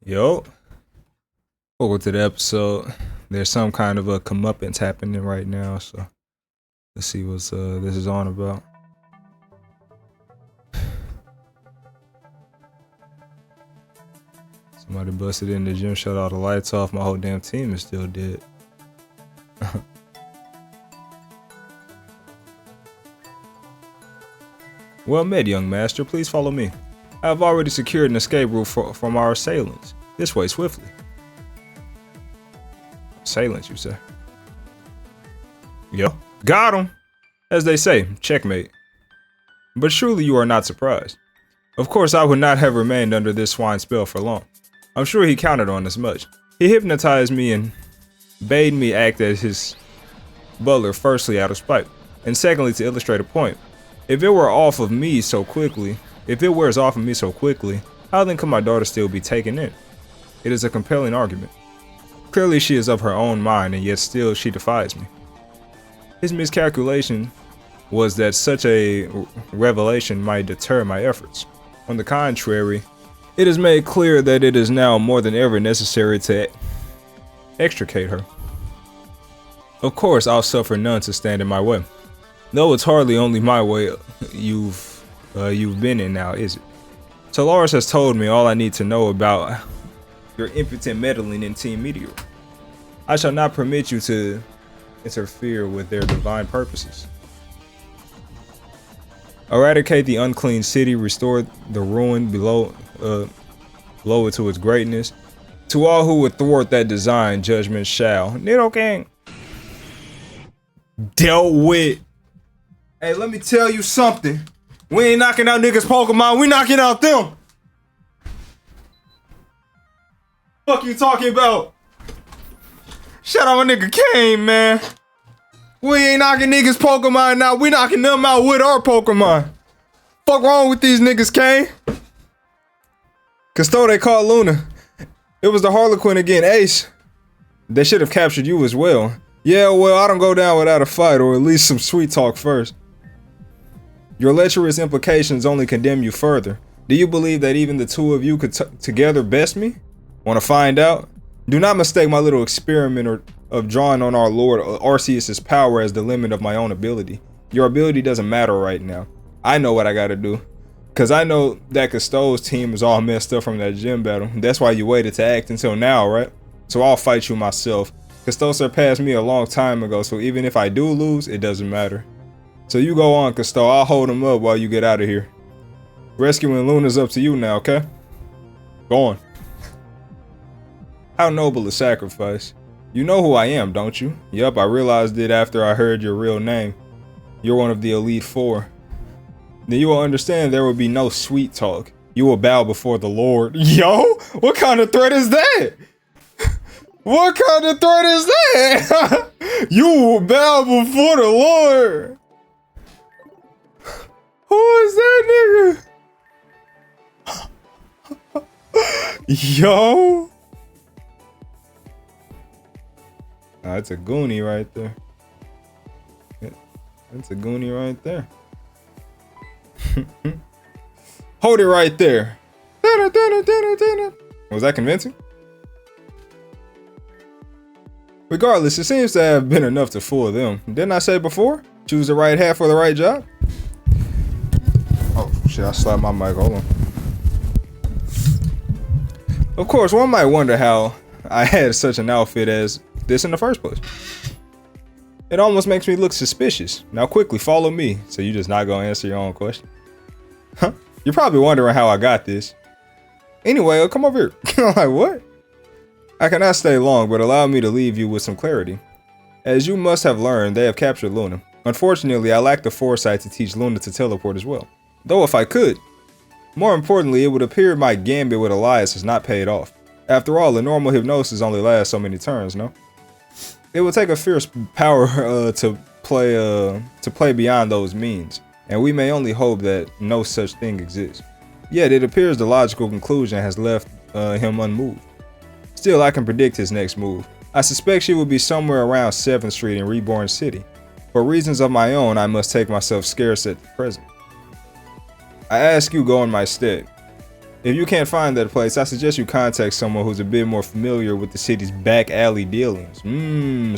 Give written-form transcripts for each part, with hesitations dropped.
Yo, welcome to the episode. There's some kind of a comeuppance happening right now, so let's see what's this is on about. Somebody busted in the gym, shut all the lights off. My whole damn team is still dead. Well met, young master. Please follow me. I have already secured an escape route from our assailants. This way, swiftly. Assailants, you say? Yo, got him! As they say, checkmate. But surely you are not surprised. Of course, I would not have remained under this swine's spell for long. I'm sure he counted on as much. He hypnotized me and bade me act as his butler, firstly out of spite, and secondly to illustrate a point. If it wears off of me so quickly, how then could my daughter still be taken in? It is a compelling argument. Clearly she is of her own mind, and yet still she defies me. His miscalculation was that such a revelation might deter my efforts. On the contrary, it is made clear that it is now more than ever necessary to extricate her. Of course, I'll suffer none to stand in my way. Though it's hardly only my way you've been in now, is it? Solaris has told me all I need to know about your impotent meddling in Team Meteor. I shall not permit you to interfere with their divine purposes. Eradicate the unclean city, restore the ruin below it to its greatness. To all who would thwart that design, judgment shall. Nido King. Dealt with. Hey, let me tell you something. We ain't knocking out niggas Pokemon, we knocking out them. Fuck you talking about? Shout out my nigga Kane, man. We ain't knocking niggas Pokemon out, we knocking them out with our Pokemon. Fuck wrong with these niggas, Kane? Custo, they called Luna. It was the Harlequin again, Ace. They should have captured you as well. Yeah, well, I don't go down without a fight, or at least some sweet talk first. Your lecherous implications only condemn you further. Do you believe that even the two of you could together best me? Want to find out? Do not mistake my little experiment of drawing on our Lord Arceus' power as the limit of my own ability. Your ability doesn't matter right now. I know what I gotta do. Cause I know that Custo's team is all messed up from that gym battle. That's why you waited to act until now, right? So I'll fight you myself. Custo surpassed me a long time ago, so even if I do lose, it doesn't matter. So you go on, Custo. I'll hold him up while you get out of here. Rescuing Luna's up to you now, okay? Go on. How noble a sacrifice. You know who I am, don't you? Yup, I realized it after I heard your real name. You're one of the Elite Four. Then you will understand there will be no sweet talk. You will bow before the Lord. Yo, what kind of threat is that? What kind of threat is that? You will bow before the Lord. Who is that nigga? Yo. That's a goonie right there. That's a goonie right there. Hold it right there. Was that convincing? Regardless, it seems to have been enough to fool them. Didn't I say before? Choose the right hat for the right job? Oh shit, I slapped my mic, hold on. Of course, one might wonder how I had such an outfit as this in the first place. It almost makes me look suspicious. Now quickly, follow me. So you just not gonna answer your own question? Huh? You're probably wondering how I got this. Anyway, come over here. I'm like, what? I cannot stay long, but allow me to leave you with some clarity. As you must have learned, they have captured Luna. Unfortunately, I lack the foresight to teach Luna to teleport as well. Though if I could. More importantly, it would appear my gambit with Elias has not paid off. After all, a normal hypnosis only lasts so many turns, no? It would take a fierce power to play beyond those means, and we may only hope that no such thing exists. Yet it appears the logical conclusion has left him unmoved. Still, I can predict his next move. I suspect she will be somewhere around 7th Street in Reborn City. For reasons of my own, I must take myself scarce at the present. I ask you go in my stead. If you can't find that place, I suggest you contact someone who's a bit more familiar with the city's back alley dealings.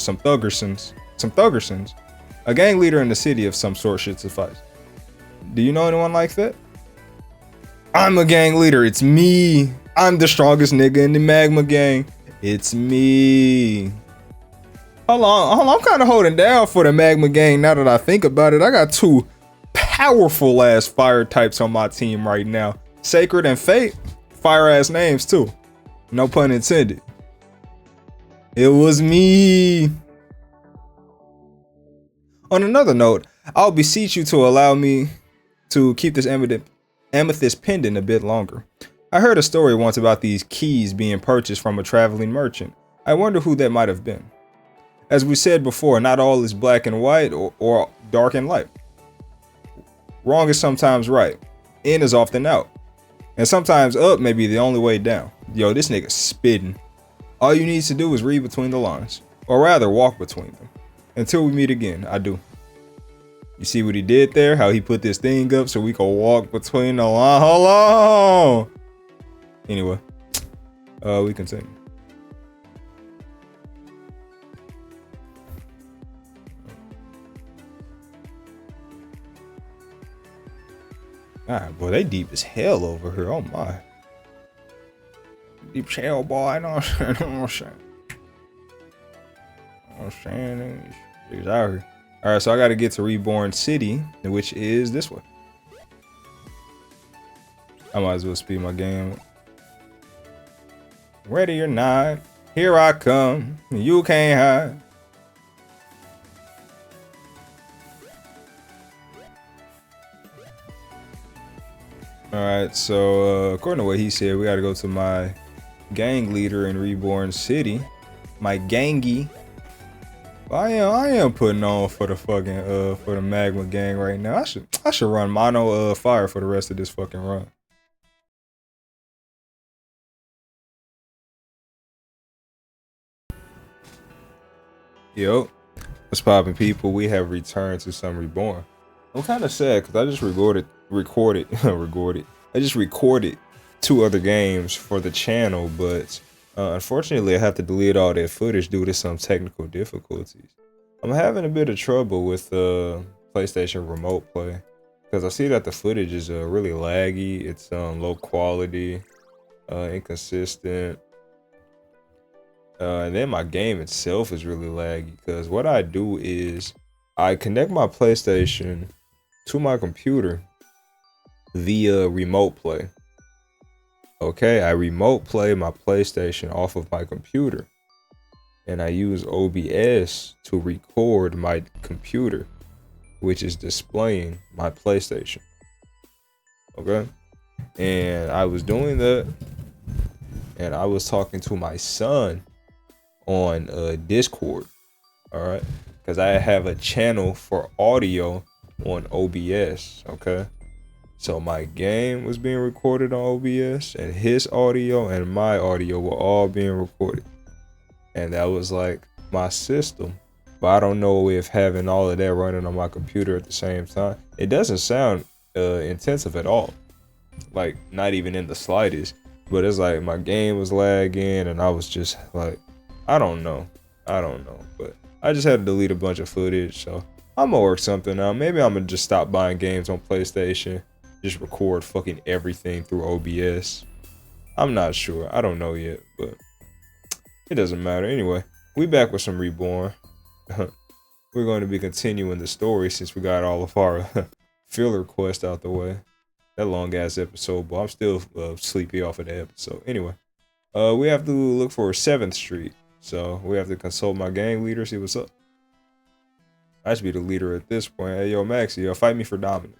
Some Thuggersons. Some Thuggersons. A gang leader in the city of some sort should suffice. Do you know anyone like that? I'm a gang leader. It's me. I'm the strongest nigga in the Magma gang. It's me. Hold on. I'm kind of holding down for the Magma gang now that I think about it. I got two powerful ass fire types on my team right now. Sacred and Fate. Fire ass names too. No pun intended. It was me. On another note, I'll beseech you to allow me to keep this amethyst pendant a bit longer. I heard a story once about these keys being purchased from a traveling merchant. I wonder who that might have been. As we said before, not all is black and white or dark and light. Wrong is sometimes right. In is often out. And sometimes up may be the only way down. Yo, this nigga spitting. All you need to do is read between the lines. Or rather, walk between them. Until we meet again, I do. You see what he did there? How he put this thing up so we can walk between the lines. Hold on! Anyway, we continue. Alright, boy, they deep as hell over here. Oh my. Deep as hell, boy. I know what I'm saying. I'm saying he's out here. Alright, so I gotta get to Reborn City, which is this way. I might as well speed my game. Ready or not, here I come. You can't hide. Alright, so according to what he said, we gotta go to my gang leader in Reborn City. My gangy. I am putting on for the fucking for the Magma gang right now. I should run mono fire for the rest of this fucking run. Yo, what's poppin', people? We have returned to some Reborn. I'm kind of sad because I just recorded two other games for the channel, but unfortunately I have to delete all that footage due to some technical difficulties. I'm having a bit of trouble with PlayStation Remote Play because I see that the footage is really laggy. It's low quality, inconsistent. And then my game itself is really laggy because what I do is I connect my PlayStation to my computer via remote play. Okay, I remote play my PlayStation off of my computer and I use OBS to record my computer, which is displaying my PlayStation. Okay, and I was doing that and I was talking to my son on Discord, all right, because I have a channel for audio on OBS. Okay, so my game was being recorded on OBS and his audio and my audio were all being recorded, and that was like my system. But I don't know if having all of that running on my computer at the same time, it doesn't sound intensive at all, like not even in the slightest. But it's like my game was lagging and I was just like, I don't know, but I just had to delete a bunch of footage, so I'm gonna work something out. Maybe I'm gonna just stop buying games on PlayStation, just record fucking everything through OBS. I'm not sure, I don't know yet, but it doesn't matter. Anyway, we back with some Reborn. We're going to be continuing the story since we got all of our filler quest out the way. That long ass episode, but I'm still sleepy off of that episode. Anyway, we have to look for 7th Street. So we have to consult my gang leader, see what's up. I should be the leader at this point. Hey, yo, Maxie, yo, fight me for dominance.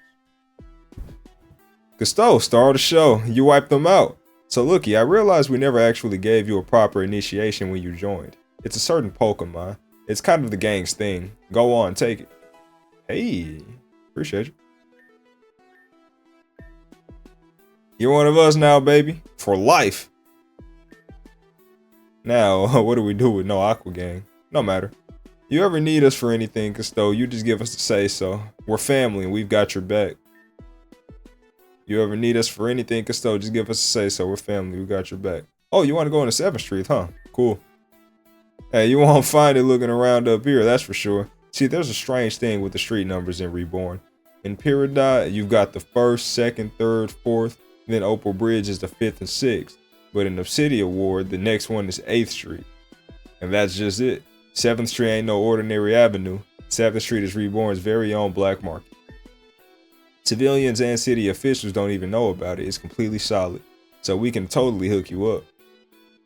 Gusto, star of the show. You wiped them out. So looky, I realized we never actually gave you a proper initiation when you joined. It's a certain Pokemon. It's kind of the gang's thing. Go on, take it. Hey, appreciate you. You're one of us now, baby. For life. Now, what do we do with no Aqua Gang? No matter. You ever need us for anything, Custo, you just give us the say so. We're family and we've got your back. You ever need us for anything, Custo, just give us a say so. We're family. We got your back. Oh, you want to go into 7th Street, huh? Cool. Hey, you won't find it looking around up here, that's for sure. See, there's a strange thing with the street numbers in Reborn. In Peridot, you've got the 1st, 2nd, 3rd, 4th, then Opal Bridge is the 5th and 6th. But in Obsidian Ward, the next one is 8th Street. And that's just it. 7th Street ain't no ordinary avenue. 7th Street is Reborn's very own black market. Civilians and city officials don't even know about it. It's completely solid. So we can totally hook you up.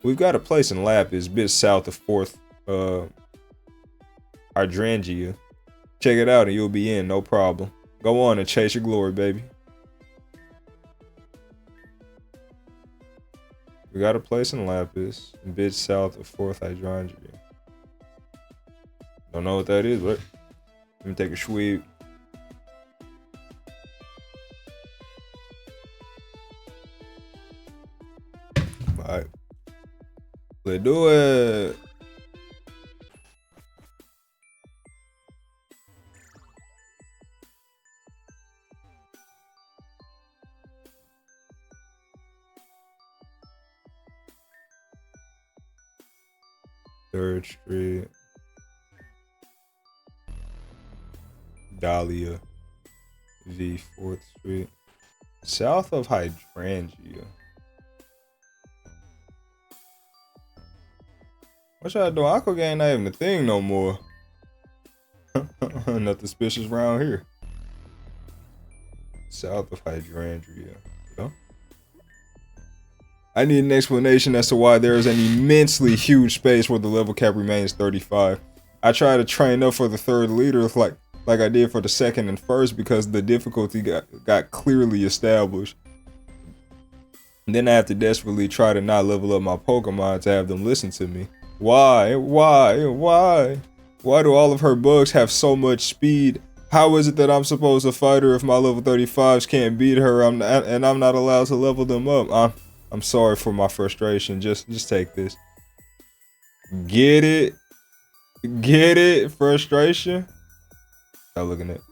We've got a place in Lapis, bit south of 4th Hydrangea. Check it out and you'll be in, no problem. Go on and chase your glory, baby. We got a place in Lapis, a bit south of 4th Hydrangea. Don't know what that is, but let me take a sweep. Alright. Let's do it. Third Street. Dahlia. V 4th Street. South of Hydrangea. What y'all doing? Aqua Gang not even a thing no more. Nothing suspicious around here. South of Hydrangea. No? I need an explanation as to why there is an immensely huge space where the level cap remains 35. I tried to train up for the 3rd leader like I did for the 2nd and 1st because the difficulty got clearly established. And then I have to desperately try to not level up my Pokemon to have them listen to me. Why? Why do all of her bugs have so much speed? How is it that I'm supposed to fight her if my level 35s can't beat her and I'm not allowed to level them up? I'm sorry for my frustration. Just take this. Get it? Get it? Frustration? Stop looking at it.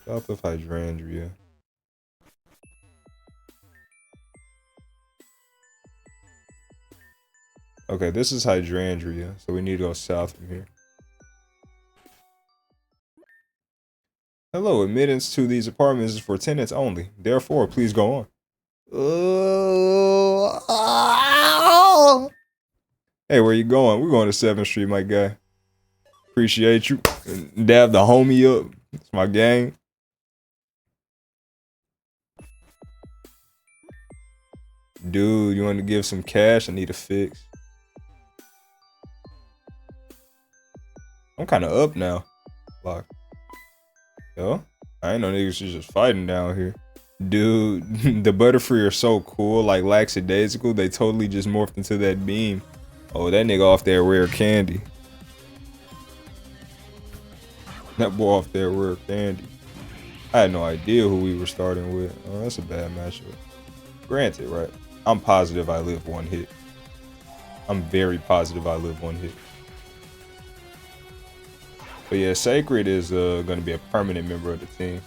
South of Hydrangea. Okay, this is Hydrangea, so we need to go south from here. Hello, admittance to these apartments is for tenants only. Therefore, please go on. Hey, where you going? We're going to 7th Street, my guy. Appreciate you. Dab the homie up. It's my gang. Dude, you want to give some cash? I need a fix. I'm kind of up now. Fuck. Yo, I ain't no niggas just fighting down here. Dude, the Butterfree are so cool, like lackadaisical. They totally just morphed into that beam. Oh, that nigga off that rare candy. That boy off that rare candy. I had no idea who we were starting with. Oh, that's a bad matchup. Granted, right? I'm positive I live one hit. I'm very positive I live one hit. But yeah, Sacred is gonna be a permanent member of the team.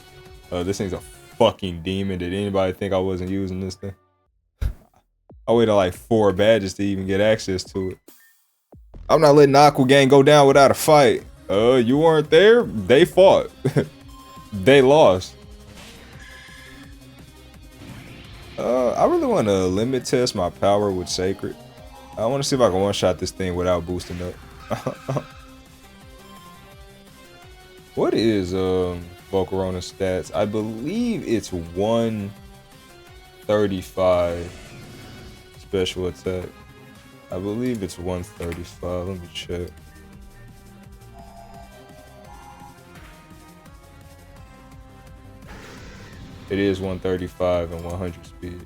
This thing's a fucking demon. Did anybody think I wasn't using this thing? I waited like 4 badges to even get access to it. I'm not letting Aqua Gang go down without a fight. You weren't there? They fought. They lost. I really want to limit test my power with Sacred. I want to see if I can one-shot this thing without boosting up. What is Volcarona stats? I believe it's 135 special attack. I believe it's 135. Let me check. It is 135 and 100 speed.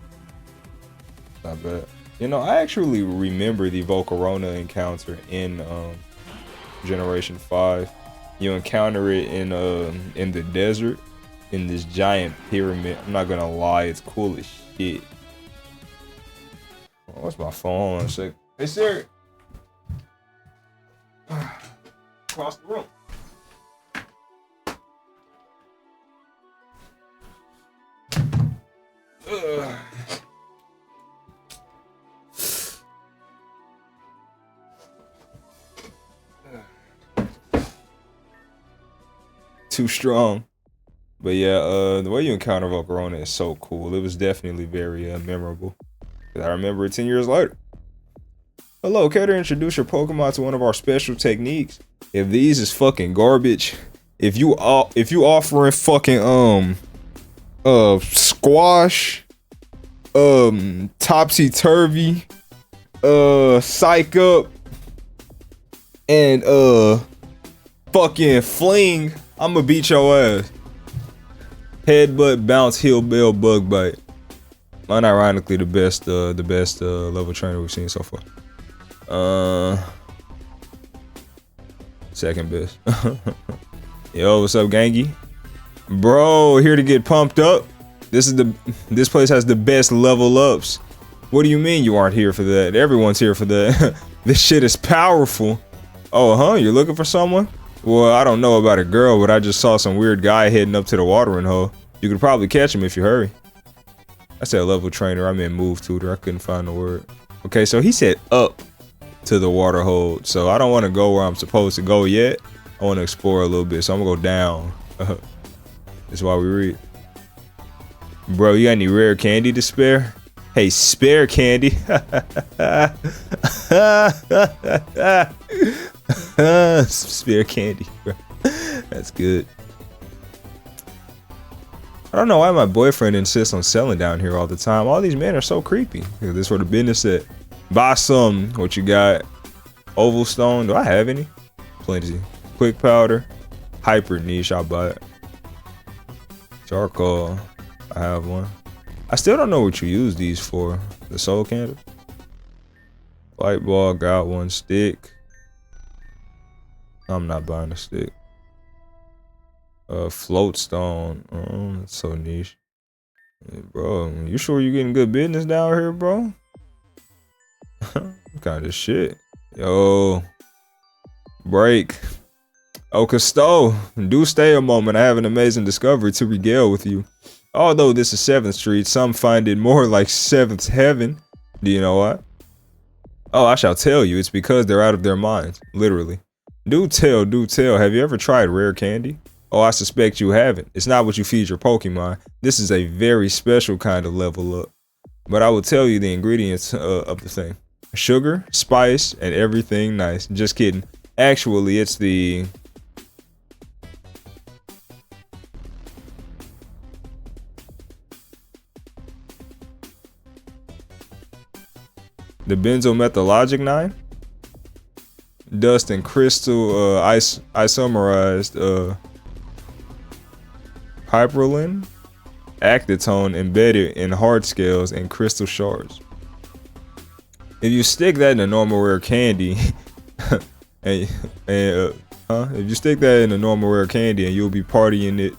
Not bad. You know, I actually remember the Volcarona encounter in Generation 5. You encounter it in the desert, in this giant pyramid. I'm not gonna lie, it's cool as shit. Oh, what's my phone? Hold on a sec. Hey Siri. Across the room. Ugh. Too strong. But yeah, the way you encounter Volcarona is so cool. It was definitely very memorable. I remember it 10 years later. Hello, care to introduce your Pokemon to one of our special techniques? If these is fucking garbage, if you offering fucking squash, topsy turvy, psych up, and fucking fling, I'ma beat your ass. Headbutt, bounce, heel, bell, bug bite. Unironically, the best level trainer we've seen so far. Second best. Yo, what's up, Gangy? Bro, here to get pumped up. This place has the best level ups. What do you mean you aren't here for that? Everyone's here for that. This shit is powerful. Oh, huh? You're looking for someone? Well, I don't know about a girl, but I just saw some weird guy heading up to the watering hole. You could probably catch him if you hurry. I said level trainer, I meant move tutor. I couldn't find the word. Okay, so he said up to the water hole. So I don't want to go where I'm supposed to go yet. I want to explore a little bit, so I'm gonna go down. That's why we read. Bro, you got any rare candy to spare? Hey, spare candy. Spare candy, bro. That's good. I don't know why my boyfriend insists on selling down here all the time. All these men are so creepy. This is where the business at. Buy some. What you got? Oval stone. Do I have any? Plenty. Quick powder. Hyper niche. I'll buy it. Charcoal. I have one. I still don't know what you use these for. The soul candle. Light ball. Got one. Stick. I'm not buying a stick. Float stone. Oh, that's so niche. Hey, bro, you sure you getting good business down here, bro? Kind of shit. Yo. Break. Oh, Custo, do stay a moment. I have an amazing discovery to regale with you. Although this is 7th Street, some find it more like 7th Heaven. Do you know what? Oh, I shall tell you. It's because they're out of their minds. Literally. Do tell, do tell. Have you ever tried rare candy? Oh, I suspect you haven't. It's not what you feed your Pokemon. This is a very special kind of level up. But I will tell you the ingredients of the thing. Sugar, spice, and everything nice. Just kidding. Actually, it's the... the benzomethylogic 9? Dust and crystal isomerized hyperlin acetone embedded in hard scales and crystal shards. If you stick that in a normal rare candy if you stick that in a normal rare candy, and you'll be partying it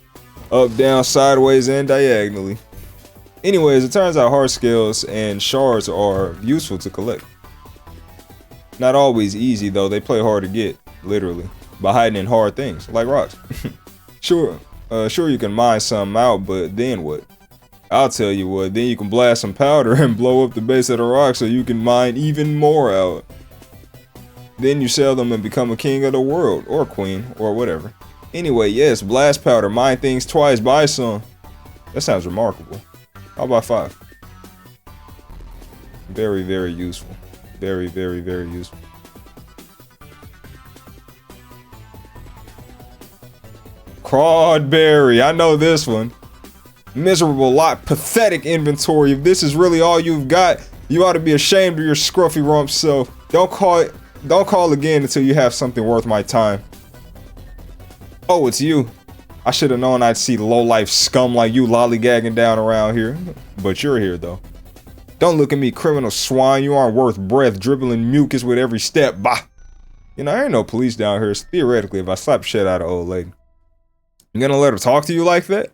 up, down, sideways, and diagonally. Anyways, it turns out hard scales and shards are useful to collect. Not always easy though, they play hard to get, literally, by hiding in hard things, like rocks. Sure you can mine some out, but then what? I'll tell you what, then you can blast some powder and blow up the base of the rock so you can mine even more out. Then you sell them and become a king of the world, or queen, or whatever. Anyway, yes, blast powder, mine things twice, buy some. That sounds remarkable. I'll buy 5. Very, very useful. Very, very, very useful. Crawdberry, I know this one. Miserable lot, pathetic inventory. If this is really all you've got, you ought to be ashamed of your scruffy rump self. Don't call again until you have something worth my time. Oh, it's you. I should have known I'd see low-life scum like you lollygagging down around here. But you're here, though. Don't look at me, criminal swine. You aren't worth breath, dribbling mucus with every step. Bah! You know, there ain't no police down here. So theoretically, if I slap shit out of old lady, you gonna let her talk to you like that?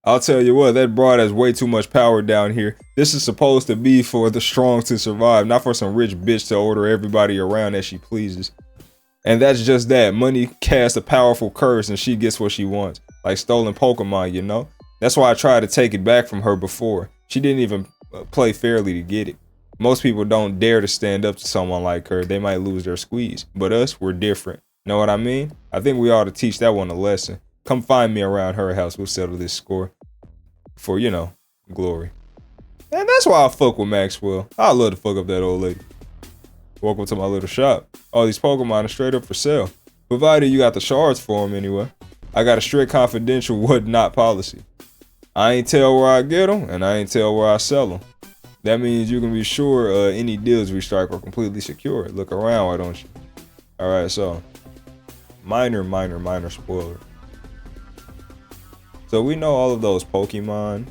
I'll tell you what, that broad has way too much power down here. This is supposed to be for the strong to survive, not for some rich bitch to order everybody around as she pleases. And that's just that. Money casts a powerful curse and she gets what she wants. Like stolen Pokemon, you know? That's why I tried to take it back from her before. She didn't even play fairly to get it. Most people don't dare to stand up to someone like her. They might lose their squeeze. But us, we're different. Know what I mean? I think we ought to teach that one a lesson. Come find me around her house. We'll settle this score. For, you know, glory. And that's why I fuck with Maxwell. I love to fuck up that old lady. Welcome to my little shop. All these Pokemon are straight up for sale. Provided you got the shards for them anyway. I got a strict confidential whatnot policy. I ain't tell where I get them, and I ain't tell where I sell them. That means you can be sure any deals we strike are completely secure. Look around, why don't you? Alright, so. Minor spoiler. So we know all of those Pokemon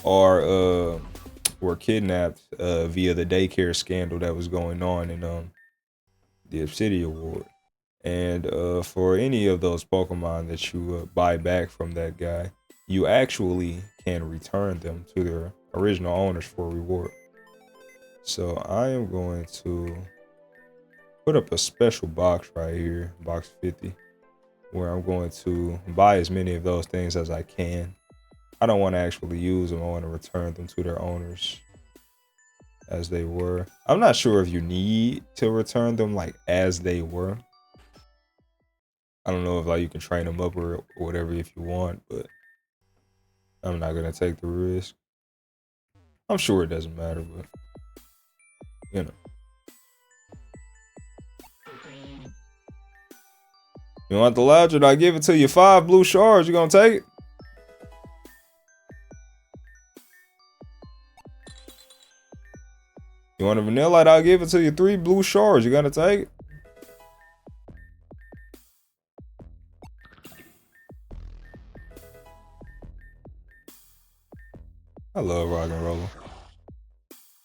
were kidnapped via the daycare scandal that was going on in the Obsidian Ward. And for any of those Pokemon that you buy back from that guy, you actually can return them to their original owners for a reward. So I am going to put up a special box right here, box 50, where I'm going to buy as many of those things as I can. I don't want to actually use them. I want to return them to their owners as they were. I'm not sure if you need to return them like as they were. I don't know if like you can train them up or whatever if you want, but I'm not gonna take the risk. I'm sure it doesn't matter, but you know. You want the Loudred? I give it to you 5 blue shards. You gonna take it? You want a Vanillite? I'll give it to you 3 blue shards. You gonna take it? I love rock and roller.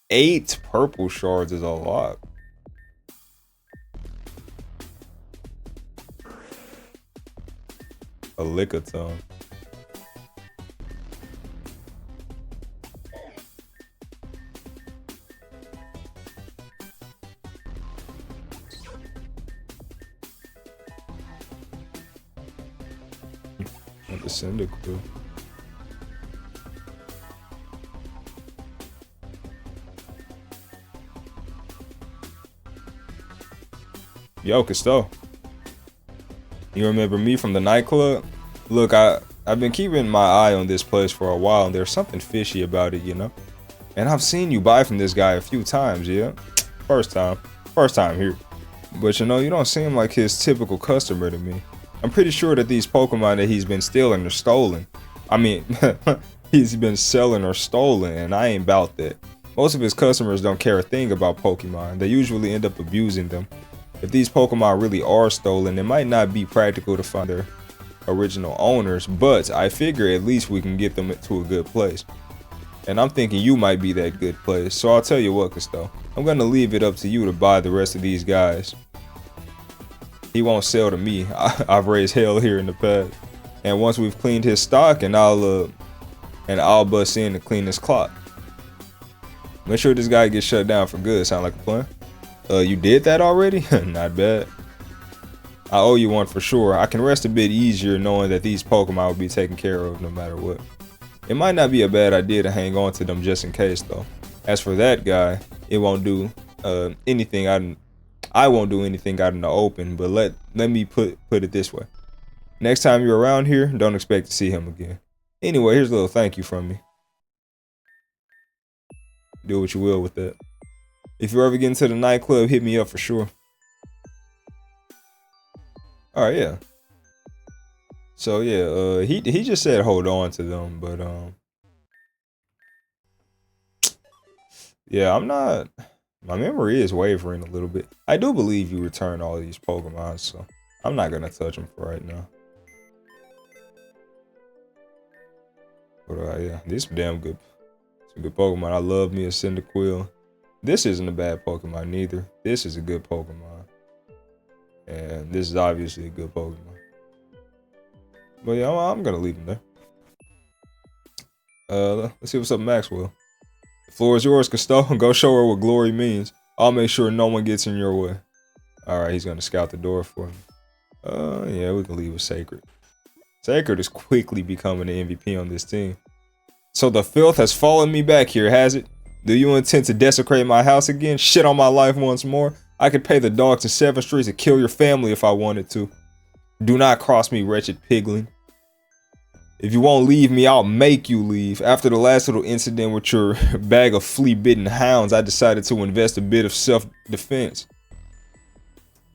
8 purple shards is a lot. A Lickitung. And the Cyndaquil. Yo, Custo. You remember me from the nightclub? Look, I've been keeping my eye on this place for a while, and there's something fishy about it, you know? And I've seen you buy from this guy a few times, yeah? First time here. But you know, you don't seem like his typical customer to me. I'm pretty sure that these Pokemon that he's been stealing are stolen. I mean, he's been selling or stolen, and I ain't about that. Most of his customers don't care a thing about Pokemon. They usually end up abusing them. If these Pokemon really are stolen, it might not be practical to find their original owners, but I figure at least we can get them to a good place. And I'm thinking you might be that good place, so I'll tell you what, Custo. I'm gonna leave it up to you to buy the rest of these guys. He won't sell to me. I've raised hell here in the past. And once we've cleaned his stock, and I'll bust in to clean his clock. Make sure this guy gets shut down for good. Sound like a plan? You did that already? Not bad. I owe you one for sure. I can rest a bit easier knowing that these Pokemon will be taken care of no matter what. It might not be a bad idea to hang on to them just in case though. As for that guy, it won't do anything I won't do anything out in the open, but let me put it this way. Next time you're around here, don't expect to see him again. Anyway, here's a little thank you from me. Do what you will with that. If you ever get into the nightclub, hit me up for sure. Alright, yeah. So yeah, he just said hold on to them, but yeah, my memory is wavering a little bit. I do believe you returned all these Pokemon, so I'm not gonna touch them for right now. But yeah, these are damn good. Some good Pokemon. I love me a Cyndaquil. This isn't a bad Pokemon neither. This is a good Pokemon. And this is obviously a good Pokemon. But yeah, I'm gonna leave him there. Let's see what's up, Maxwell. The floor is yours, Custo. Go show her what glory means. I'll make sure no one gets in your way. Alright, he's gonna scout the door for me. Yeah, we can leave it sacred. Sacred is quickly becoming the MVP on this team. So the filth has followed me back here, has it? Do you intend to desecrate my house again? Shit on my life once more? I could pay the dogs in 7th Street to kill your family if I wanted to. Do not cross me, wretched pigling. If you won't leave me, I'll make you leave. After the last little incident with your bag of flea-bitten hounds, I decided to invest a bit of self-defense.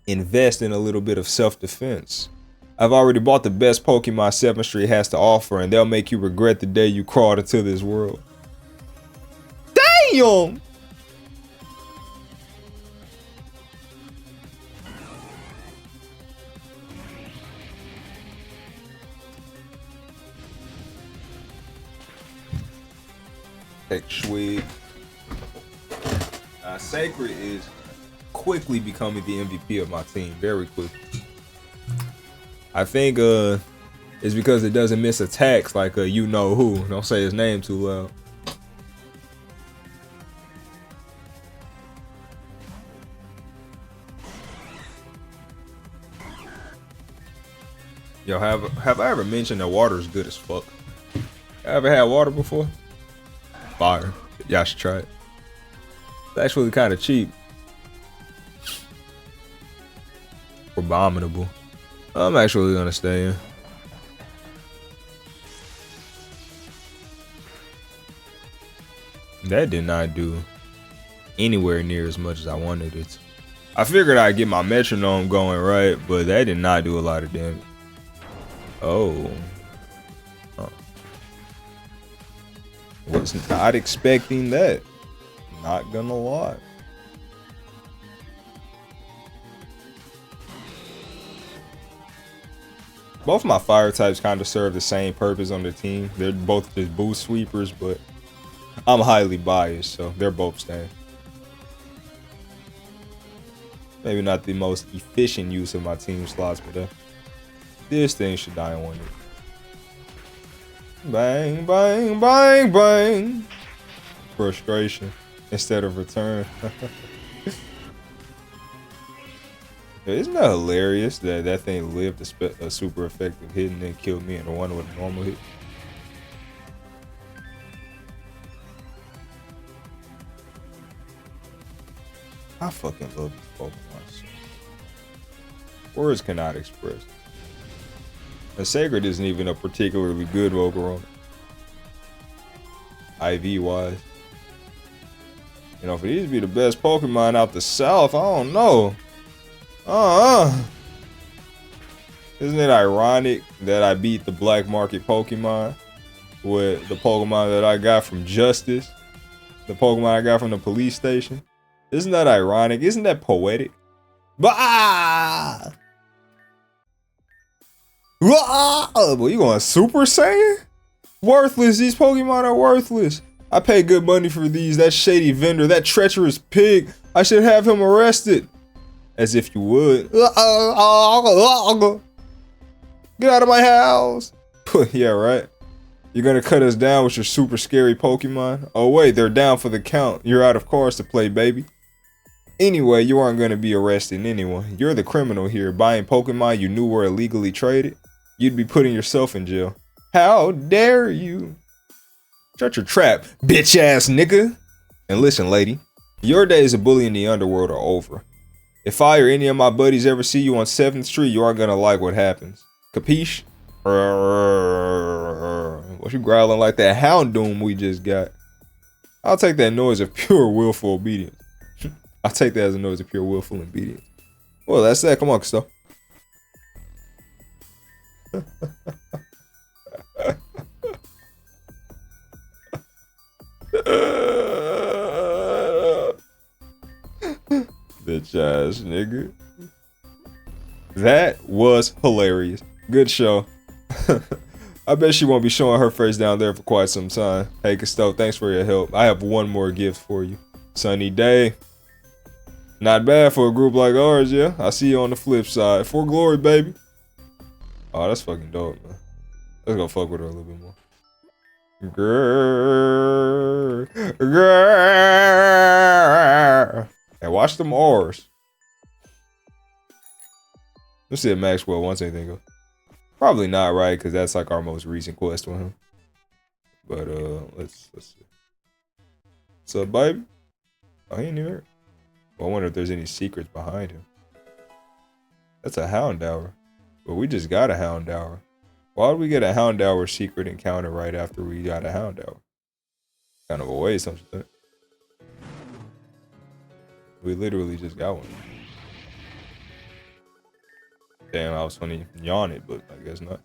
Invest in a little bit of self-defense. I've already bought the best Pokemon 7th Street has to offer, and they'll make you regret the day you crawled into this world. Damn! Sweet. Sacred is quickly becoming the MVP of my team, very quickly. I think it's because it doesn't miss attacks like you know who. Don't say his name too loud. Yo, have I ever mentioned that water is good as fuck? Ever had water before? Fire. Y'all should try it. It's actually kind of cheap. Abominable. I'm actually gonna stay in. That did not do anywhere near as much as I wanted it to. I figured I'd get my metronome going right, but that did not do a lot of damage. Oh. Was not expecting that. Not gonna lie. Both my fire types kind of serve the same purpose on the team. They're both just boost sweepers, but I'm highly biased, so they're both staying. Maybe not the most efficient use of my team slots, but this thing should die in 1 hit. Bang, bang, bang, bang. Frustration instead of return. Isn't that hilarious that that thing lived a super effective hit and then killed me in the one with a normal hit? I fucking love these Pokemon so much. Words cannot express. And Sacred isn't even a particularly good Volcarona. IV wise. You know, for these to be the best Pokemon out the south, I don't know. Isn't it ironic that I beat the black market Pokemon with the Pokemon that I got from Justice? The Pokemon I got from the police station? Isn't that ironic? Isn't that poetic? Bah! Boy, you going Super Saiyan? Worthless. These Pokemon are worthless. I pay good money for these. That shady vendor, that treacherous pig. I should have him arrested. As if you would. Get out of my house. Yeah, right. You're gonna cut us down with your super scary Pokemon? Oh wait, they're down for the count. You're out of cards to play, baby. Anyway, you aren't gonna be arresting anyone. You're the criminal here, buying Pokemon you knew were illegally traded. You'd be putting yourself in jail. How dare you? Shut your trap, bitch ass nigga. And listen, lady, your days of bullying the underworld are over. If I or any of my buddies ever see you on 7th Street, you aren't gonna like what happens. Capiche? What you growling like that Houndoom we just got? I'll take that noise of pure willful obedience. I'll take that as a noise of pure willful obedience. Well, that's that. Come on, Gusto. Bitch ass nigga. That was hilarious. Good show. I bet she won't be showing her face down there for quite some time. Hey, Gusto, thanks for your help. I have one more gift for you. Sunny day. Not bad for a group like ours, yeah? I see you on the flip side. For glory, baby. Oh, that's fucking dope, man. Let's go fuck with her a little bit more. Grrr. Grrr. Hey, watch them R's. Let's see if Maxwell wants anything else. Probably not, right? Because that's like our most recent quest with him. But let's see. What's up, babe? Oh, he ain't even here. Well, I wonder if there's any secrets behind him. That's a Houndour. But we just got a Houndour. Why would we get a Houndour secret encounter right after we got a Houndour? Kind of a waste, don't you think? We literally just got one. Damn, I was funny yawn it, but I guess not.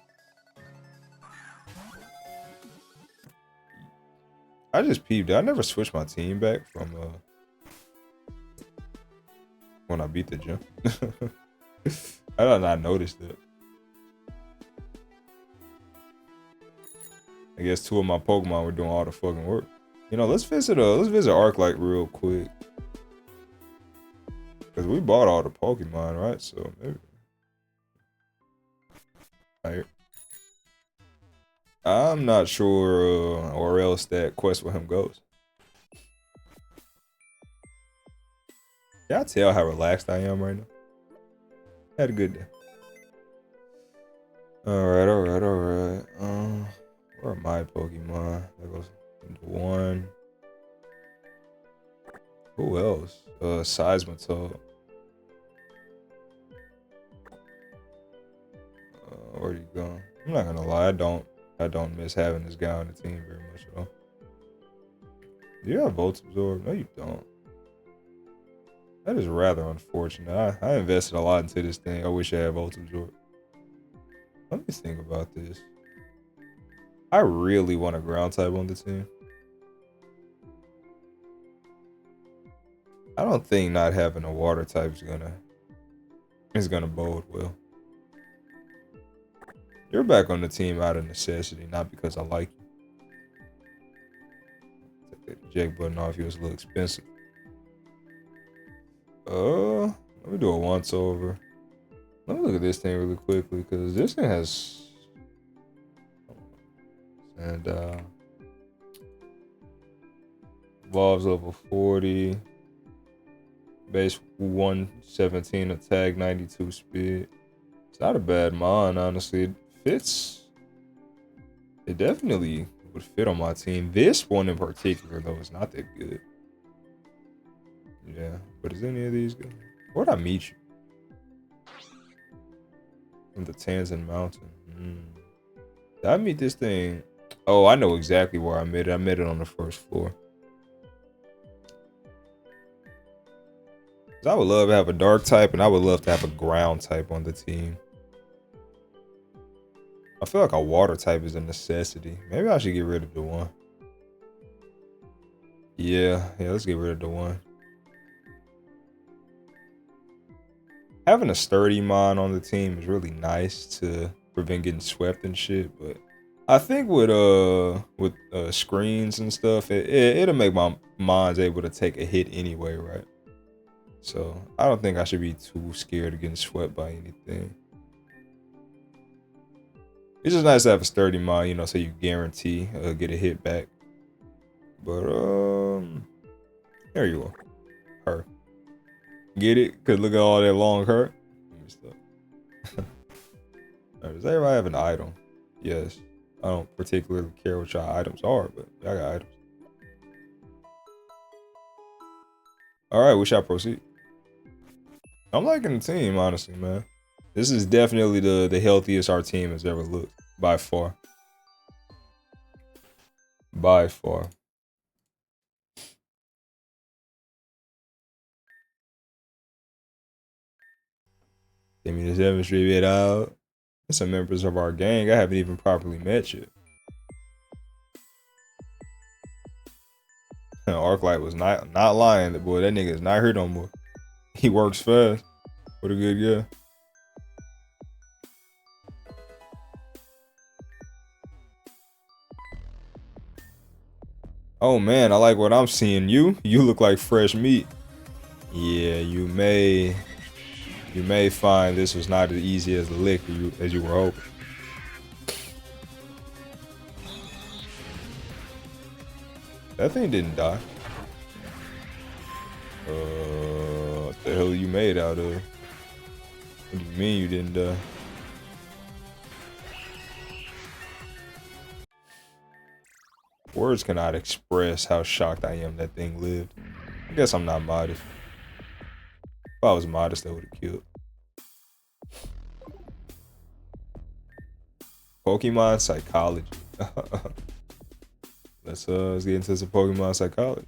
I just peeped. I never switched my team back from when I beat the gym. I did not notice that. I guess 2 of my Pokemon were doing all the fucking work. You know, let's visit Arclight real quick. Cause we bought all the Pokemon, right? So maybe. Right. I'm not sure or else that quest with him goes. Can I tell how relaxed I am right now? Had a good day. Alright. Where are my Pokemon? That goes into 1. Who else? Seismitoad. Where'd he go? I'm not gonna lie, I don't miss having this guy on the team very much at all. Do you have Volt Absorb? No, you don't. That is rather unfortunate. I invested a lot into this thing. I wish I had Volt Absorb. Let me think about this. I really want a ground type on the team. I don't think not having a water type is gonna bode well. You're back on the team out of necessity, not because I like you. Take that eject button off. He was a little expensive. Let me do a once over. Let me look at this thing really quickly because this thing has evolves level 40, base 117 attack, 92 speed. It's not a bad mon, honestly. It fits. It definitely would fit on my team. This one in particular, though, is not that good. Yeah, but is any of these good? Where'd I meet you? In the Tanzan Mountain. Did I meet this thing? Oh, I know exactly where I met it. I met it on the first floor. I would love to have a dark type, and I would love to have a ground type on the team. I feel like a water type is a necessity. Maybe I should get rid of the 1. Yeah, let's get rid of the 1. Having a sturdy mon on the team is really nice to prevent getting swept and shit, but I think with screens and stuff, it'll make my mons able to take a hit anyway, right? So I don't think I should be too scared of getting swept by anything. It's just nice to have a sturdy mon, you know, so you guarantee get a hit back. But there you go. Her. Get it? Cause look at all that long hair. Right, does everybody have an item? Yes. I don't particularly care what y'all items are, but I got items. Alright, we shall proceed. I'm liking the team, honestly, man. This is definitely the healthiest our team has ever looked. By far. By far. Give me this chemistry bit out. Some members of our gang I haven't even properly met yet. Arclight was not lying. The boy, that nigga is not here no more. He works fast. What a good guy. Oh man, I like what I'm seeing. You look like fresh meat. Yeah, you may find this was not as easy as the lick as you were hoping. That thing didn't die. What the hell are you made out of? What do you mean you didn't die? Words cannot express how shocked I am that thing lived. I guess I'm not modest. If I was modest, I would have killed. Pokemon psychology. Let's get into some Pokemon psychology.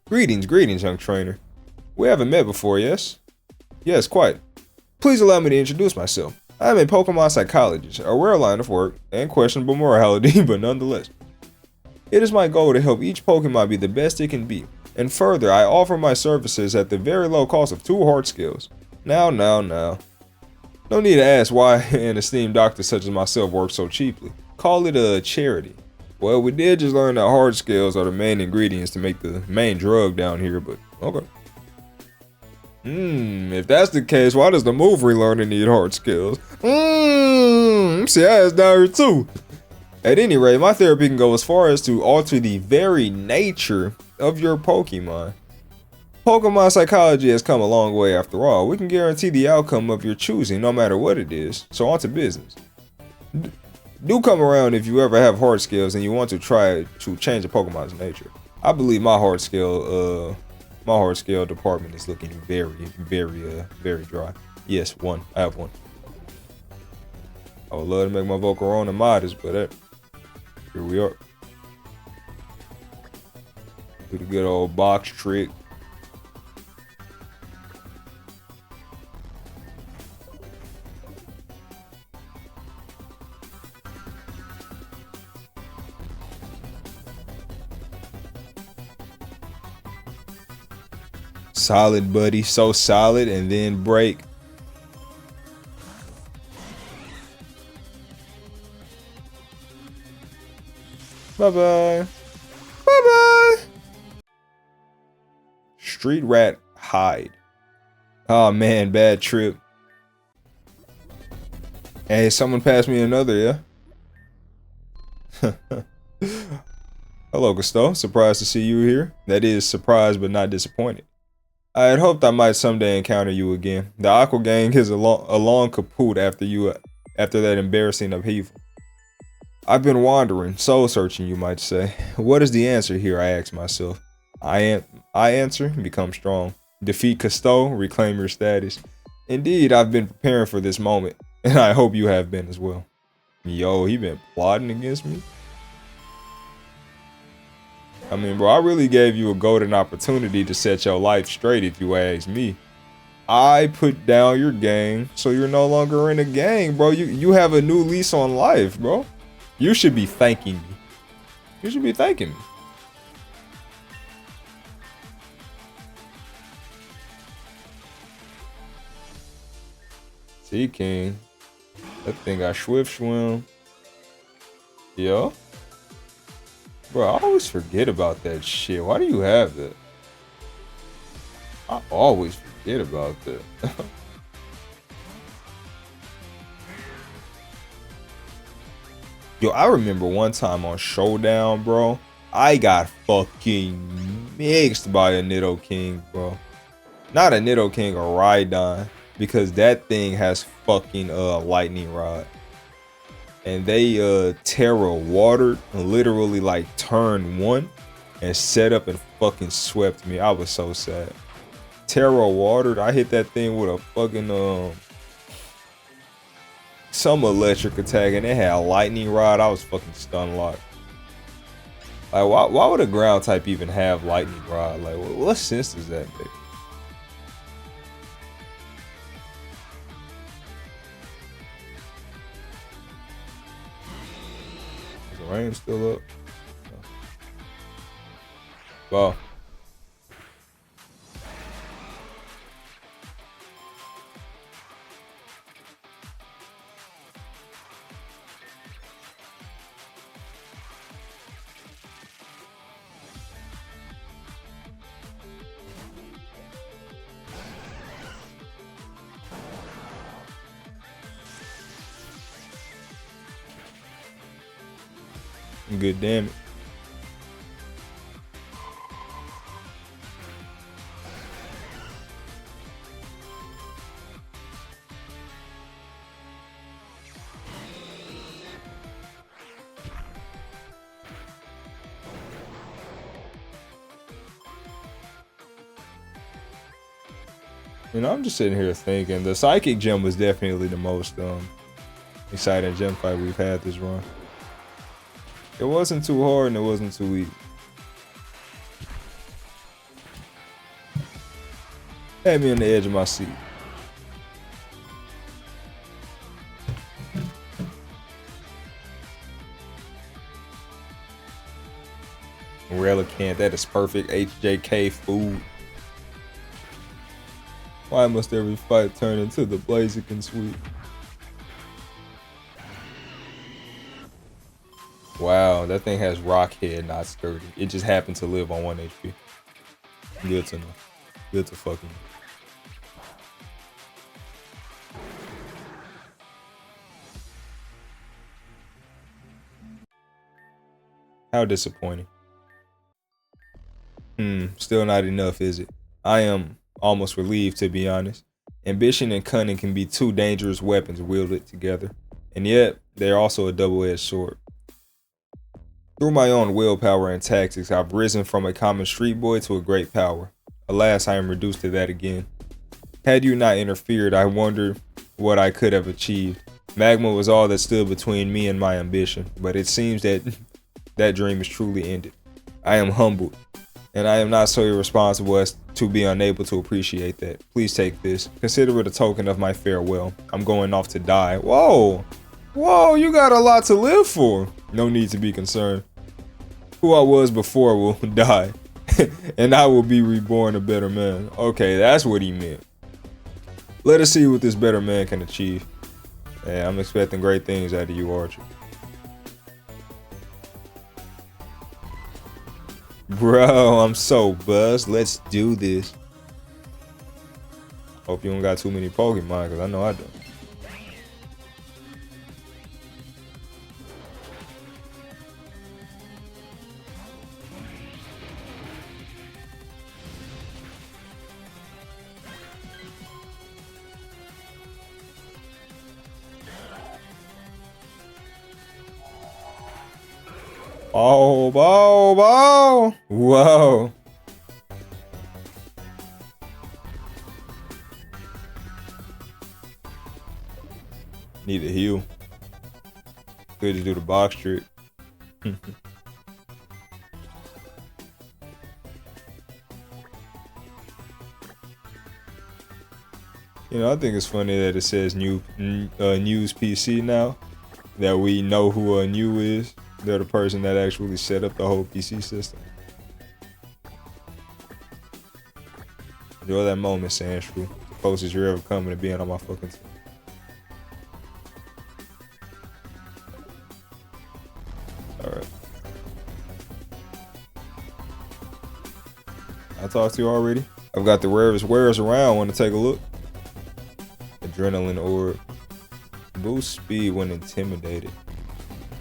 Greetings, young trainer. We haven't met before, yes? Yes, quite. Please allow me to introduce myself. I am a Pokemon psychologist, a rare line of work and questionable morality, but nonetheless. It is my goal to help each Pokemon be the best it can be, and further, I offer my services at the very low cost of 2 heart skills. Now. No need to ask why an esteemed doctor such as myself works so cheaply. Call it a charity. Well, we did just learn that hard scales are the main ingredients to make the main drug down here, but okay. If that's the case, why does the move relearner need hard skills? See, I asked down here too. At any rate, my therapy can go as far as to alter the very nature of your Pokemon. Pokemon psychology has come a long way after all. We can guarantee the outcome of your choosing no matter what it is, so on to business. Do come around if you ever have hard skills and you want to try to change a Pokemon's nature. I believe my hard skill department is looking very dry. Yes, one. I have one. I would love to make my Volcarona modest, but here we are. Do the good old box trick. Solid, buddy. So solid, and then break. Bye-bye. Bye-bye. Street rat hide. Oh, man. Bad trip. Hey, someone passed me another, yeah? Hello, Gusto. Surprised to see you here. That is, surprised but not disappointed. I had hoped I might someday encounter you again. The Aqua Gang is a long kaput after that embarrassing upheaval. I've been wandering, soul searching, you might say. What is the answer here? I ask myself. I answer, become strong. Defeat Cousteau, reclaim your status. Indeed, I've been preparing for this moment, and I hope you have been as well. Yo, he been plotting against me? I mean, bro, I really gave you a golden opportunity to set your life straight if you ask me. I put down your gang, so you're no longer in a gang, bro. You have a new lease on life, bro. You should be thanking me. You should be thanking me. See, King. That thing got swift swim. Yo. Bro, I always forget about that shit. Why do you have that? I always forget about that. Yo, I remember one time on Showdown, bro. I got fucking mixed by a Nidoking, bro. Not a Nidoking, a Rhydon. Because that thing has fucking lightning rod. And they Terra watered, literally like turn 1 and set up and fucking swept me. I was so sad. Terra watered. I hit that thing with a fucking some electric attack and it had a lightning rod. I was fucking stun locked. Like why would a ground type even have lightning rod? Like what sense does that make? Rain still up. Wow. Good damn it. You know, I'm just sitting here thinking the psychic gem was definitely the most exciting gem fight we've had this run. It wasn't too hard and it wasn't too easy. Had me on the edge of my seat. Relicanth, that is perfect HJK food. Why must every fight turn into the Blaziken sweep? Wow, that thing has rock head, not sturdy. It just happened to live on 1 HP. Good to know. Good to fucking know. How disappointing. Still not enough, is it? I am almost relieved, to be honest. Ambition and cunning can be two dangerous weapons wielded together, and yet they're also a double-edged sword. Through my own willpower and tactics, I've risen from a common street boy to a great power. Alas, I am reduced to that again. Had you not interfered, I wondered what I could have achieved. Magma was all that stood between me and my ambition, but it seems that that dream is truly ended. I am humbled, and I am not so irresponsible as to be unable to appreciate that. Please take this. Consider it a token of my farewell. I'm going off to die. Whoa! Whoa, you got a lot to live for. No need to be concerned. Who I was before will die, and I will be reborn a better man. Okay, that's what he meant. Let us see what this better man can achieve. Yeah, I'm expecting great things out of you, Archer. Bro, I'm so buzzed. Let's do this. Hope you don't got too many Pokemon, because I know I don't. Oh, bow, bow. Whoa. Need to heal. Good to do the box trick. You know, I think it's funny that it says news PC now. That we know who a new is. They're the person that actually set up the whole PC system. Enjoy that moment, Sandshrew. The closest you're ever coming to being on my fucking team. Alright. I talked to you already. I've got the rarest wares around. Want to take a look? Adrenaline orb. Boost speed when intimidated.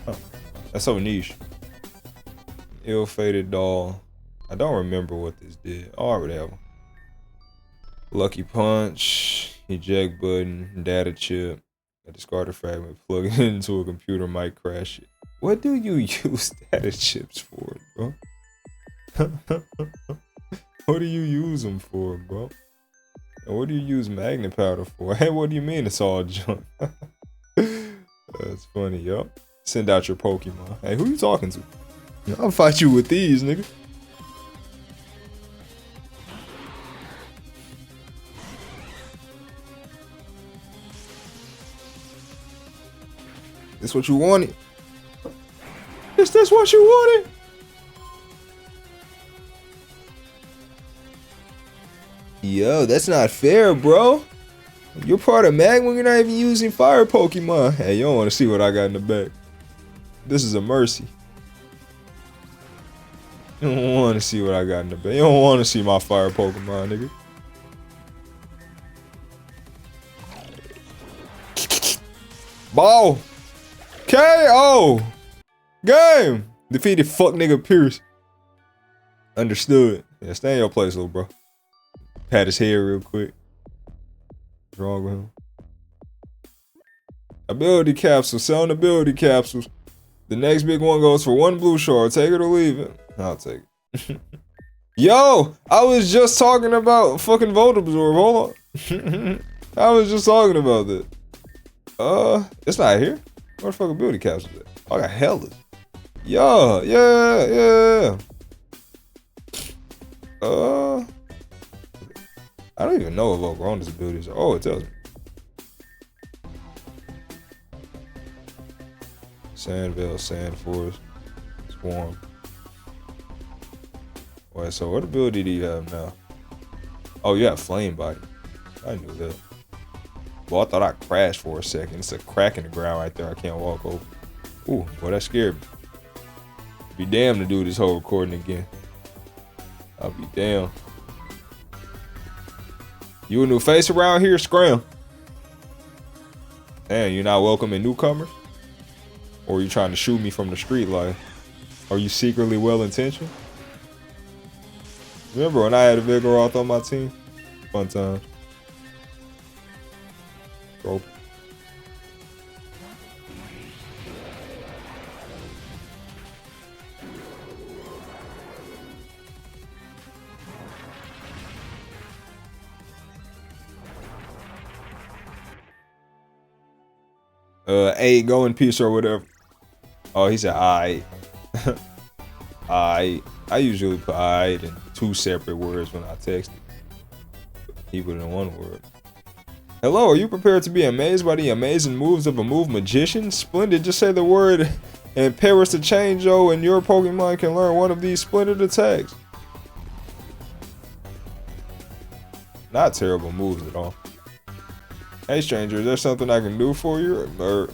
Huh. That's so niche. Ill-fated doll. I don't remember what this did. Oh, I already have one. Lucky punch. Eject button. Data chip. A discarded fragment. Plug it into a computer. Might crash it. What do you use data chips for, bro? What do you use them for, bro? And what do you use magnet powder for? Hey, what do you mean it's all junk? That's funny, yo. Send out your Pokemon. Hey, who you talking to? I'll fight you with these, nigga. This what you wanted? Is this what you wanted? Yo, that's not fair, bro. You're part of Magma, you're not even using fire Pokemon. Hey, you don't want to see what I got in the back. This is a mercy. You don't want to see what I got in the back. You don't want to see my fire Pokemon, nigga. Ball. KO. Game. Defeated fuck nigga Pierce. Understood. Yeah, stay in your place, little bro. Pat his head real quick. What's wrong with him? Ability capsule. Selling ability capsules. The next big one goes for 1 blue shard. Take it or leave it. I'll take it. Yo, I was just talking about fucking Volt Absorb. Hold on. I was just talking about that. It's not here. Where the fuck are building capsules at? Oh, I got hella. Yeah. I don't even know if Oklahoma abilities are. Oh, it tells me. Sandville, Sand Forest, Swarm. Wait, so what ability do you have now? Oh, you have Flame Body. I knew that. Well, I thought I crashed for a second. It's a crack in the ground right there. I can't walk over. Ooh, boy, that scared me. Be damned to do this whole recording again. I'll be damned. You a new face around here? Scram. Damn, you're not welcoming newcomers? Or are you trying to shoot me from the street like? Are you secretly well-intentioned? Remember when I had a Vigoroth on my team? Fun time. Bro. A, go in peace or whatever. Oh, he said I. I usually put I in two separate words when I text it. He put it in one word. Hello, are you prepared to be amazed by the amazing moves of a move magician? Splendid, just say the word and perish to change, and your Pokemon can learn one of these splendid attacks. Not terrible moves at all. Hey stranger, is there something I can do for you? Or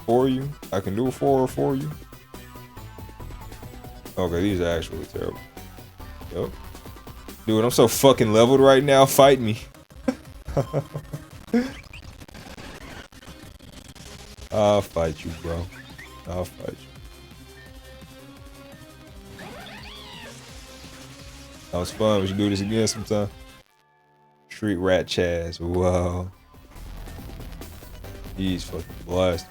for you? I can do for you? Okay, these are actually terrible. Yep. Dude, I'm so fucking leveled right now. Fight me. I'll fight you, bro. I'll fight you. That was fun. We should do this again sometime. Street Rat Chaz. Wow. He's fucking blessed.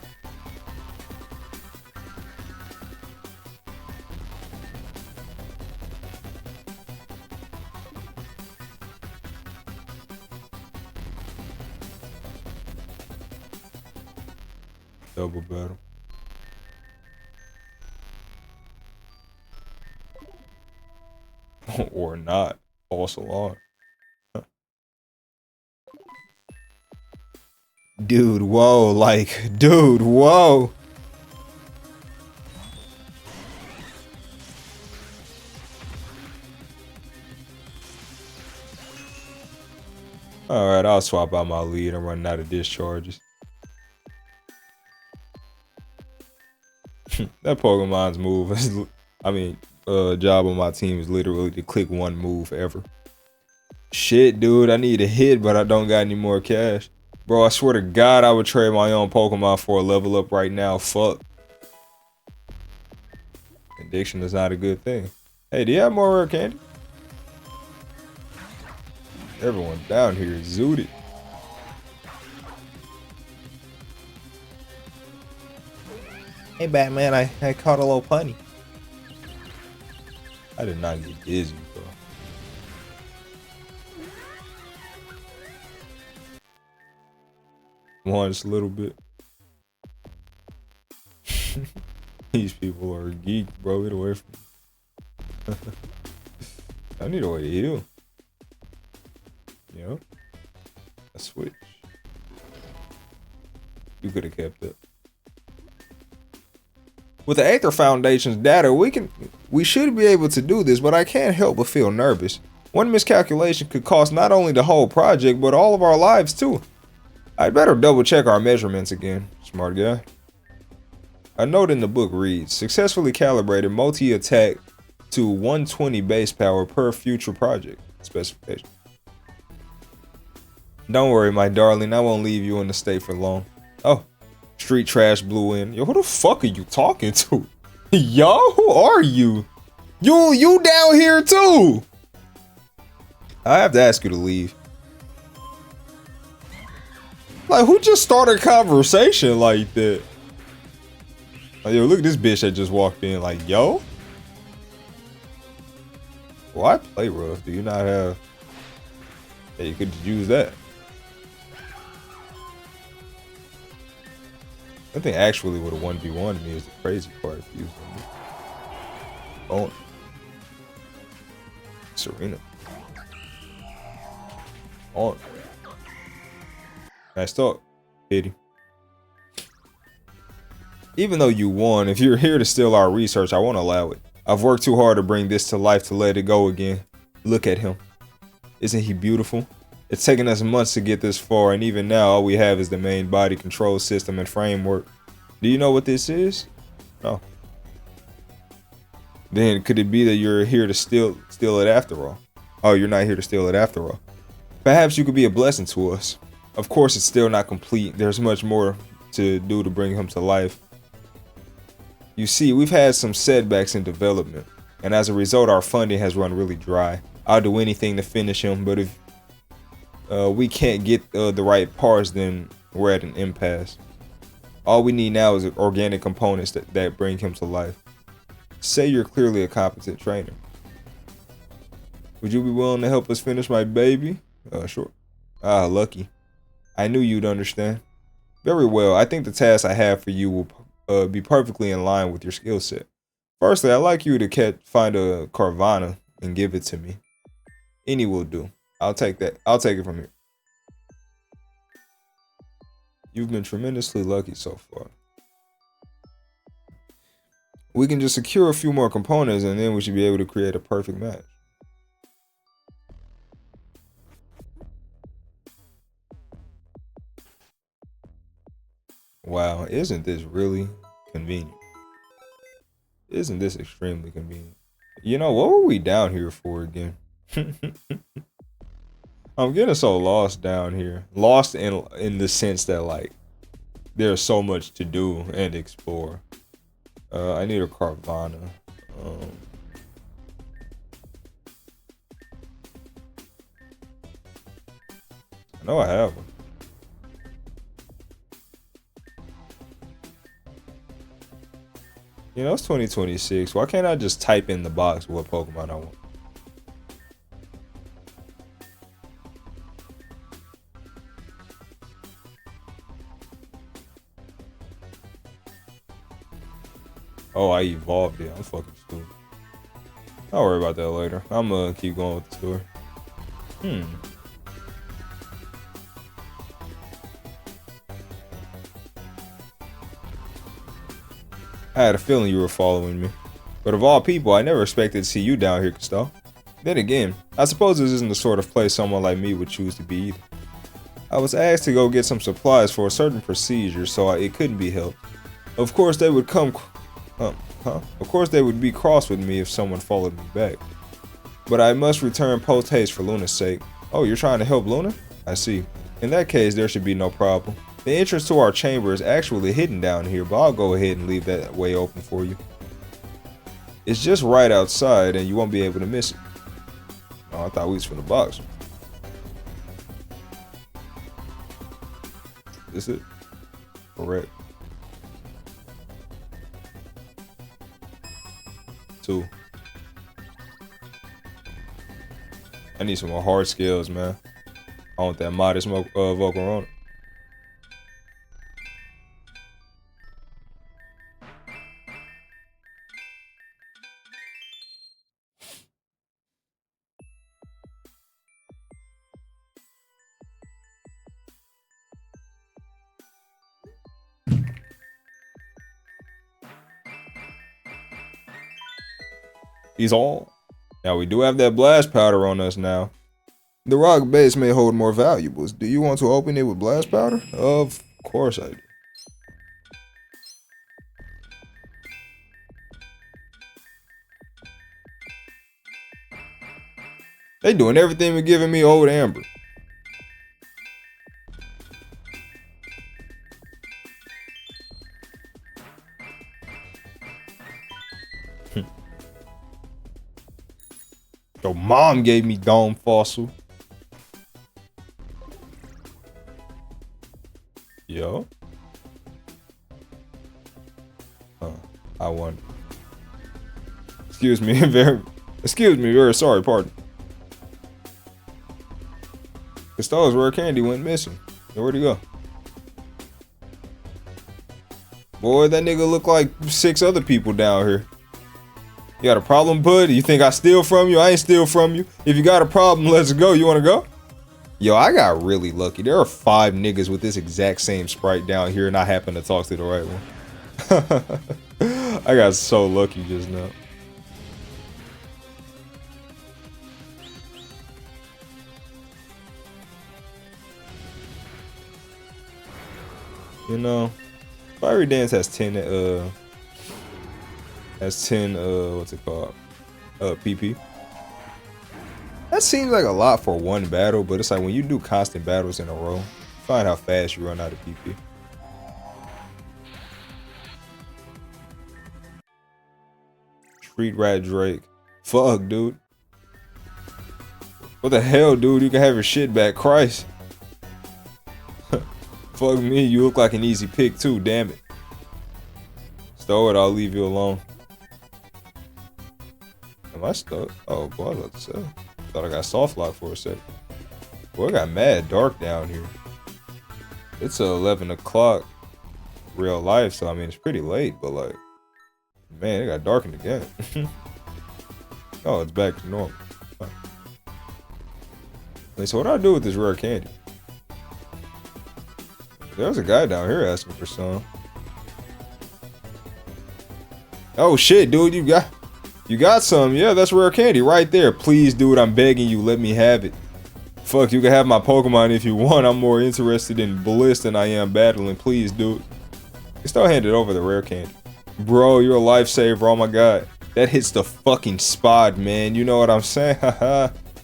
Double battle. Or not. False alarm. Dude, whoa. Like, dude, whoa. Alright, I'll swap out my lead. I'm running out of discharges. That Pokemon's move is, job on my team is literally to click one move ever. Shit, dude, I need a hit, but I don't got any more cash. Bro, I swear to God, I would trade my own Pokemon for a level up right now. Fuck. Addiction is not a good thing. Hey, do you have more rare candy? Everyone down here is zooted. Hey Batman, I caught a little punny. I did not get dizzy, bro. Come on, just a little bit. These people are geek, bro. Get away from me. I need a way to heal. Yep. A switch. You could have kept it. With the Aether Foundation's data, we should be able to do this, but I can't help but feel nervous. One miscalculation could cost not only the whole project, but all of our lives too. I'd better double check our measurements again, smart guy. A note in the book reads, successfully calibrated multi-attack to 120 base power per future project specification. Don't worry, my darling, I won't leave you in the state for long. Oh. Street trash blew in. Yo, who the fuck are you talking to? Yo, who are you? You down here too? I have to ask you to leave. Like, who just started a conversation like that? Like, yo, look at this bitch that just walked in. Like, yo? Why play rough? Do you not have Hey, you could use that. I think actually would have 1v1 me is the crazy part. If you oh, Serena. On. Nice talk, Pity. Even though you won, if you're here to steal our research, I won't allow it. I've worked too hard to bring this to life to let it go again. Look at him. Isn't he beautiful? It's taken us months to get this far, and even now, all we have is the main body control system and framework. Do you know what this is? No. Then could it be that you're here to steal it after all? Oh, you're not here to steal it after all. Perhaps you could be a blessing to us. Of course, it's still not complete. There's much more to do to bring him to life. You see, we've had some setbacks in development, and as a result, our funding has run really dry. I'll do anything to finish him, but if we can't get the right parts, then we're at an impasse. All we need now is organic components that bring him to life. Say you're clearly a competent trainer. Would you be willing to help us finish my baby? Sure. Ah, lucky. I knew you'd understand. Very well. I think the task I have for you will be perfectly in line with your skill set. Firstly, I'd like you to find a Carvana and give it to me. Any will do. I'll take that. I'll take it from here. You've been tremendously lucky so far. We can just secure a few more components and then we should be able to create a perfect match. Wow, isn't this really convenient? Isn't this extremely convenient? You know, what were we down here for again? I'm getting so lost down here. Lost in the sense that, like, there's so much to do and explore. I need a Carvana. I know I have one. You know, it's 2026. Why can't I just type in the box what Pokemon I want? Oh, I evolved it. I'm fucking stupid. I'll worry about that later. I'm gonna keep going with the story. I had a feeling you were following me. But of all people, I never expected to see you down here, Gustav. Then again, I suppose this isn't the sort of place someone like me would choose to be either. I was asked to go get some supplies for a certain procedure, so it couldn't be helped. Of course, they would Of course, they would be cross with me if someone followed me back. But I must return post haste for Luna's sake. Oh, you're trying to help Luna? I see. In that case, there should be no problem. The entrance to our chamber is actually hidden down here, but I'll go ahead and leave that way open for you. It's just right outside, and you won't be able to miss it. Oh, I thought we was from the box. Is it? Correct. 2. I need some more hard skills, man. I want that modest Volcarona. He's all. Now we do have that blast powder on us now. The rock base may hold more valuables. Do you want to open it with blast powder? Of course I do. They doing everything but giving me old amber. Your mom gave me Dome Fossil. Yo. I won. Excuse me, very sorry, pardon. Custodes rare candy went missing. Where'd he go? Boy, that nigga look like 6 other people down here. You got a problem, bud? You think I steal from you? I ain't steal from you. If you got a problem, let's go. You wanna go? Yo, I got really lucky. There are 5 niggas with this exact same sprite down here, and I happen to talk to the right one. I got so lucky just now. You know, Fiery Dance has 10 what's it called? PP. That seems like a lot for one battle, but it's like when you do constant battles in a row, find how fast you run out of PP. Street Rat Drake. Fuck, dude. What the hell, dude? You can have your shit back. Christ. Fuck me, you look like an easy pick too, damn it. Stow it, I'll leave you alone. Am I stuck? Oh, boy, I was about to say. Thought I got soft lock for a sec. Boy, it got mad dark down here. It's 11 o'clock real life, so I mean, it's pretty late, but like, man, it got darkened again. Oh, it's back to normal. Huh. Wait, so what do I do with this rare candy? There was a guy down here asking for some. Oh shit, dude, you got some. Yeah, that's rare candy right there. Please, dude, I'm begging you, let me have it. Fuck, you can have my Pokemon if you want. I'm more interested in Bliss than I am battling. Please, dude. Still handed over the rare candy. Bro, you're a lifesaver. Oh my god. That hits the fucking spot, man. You know what I'm saying?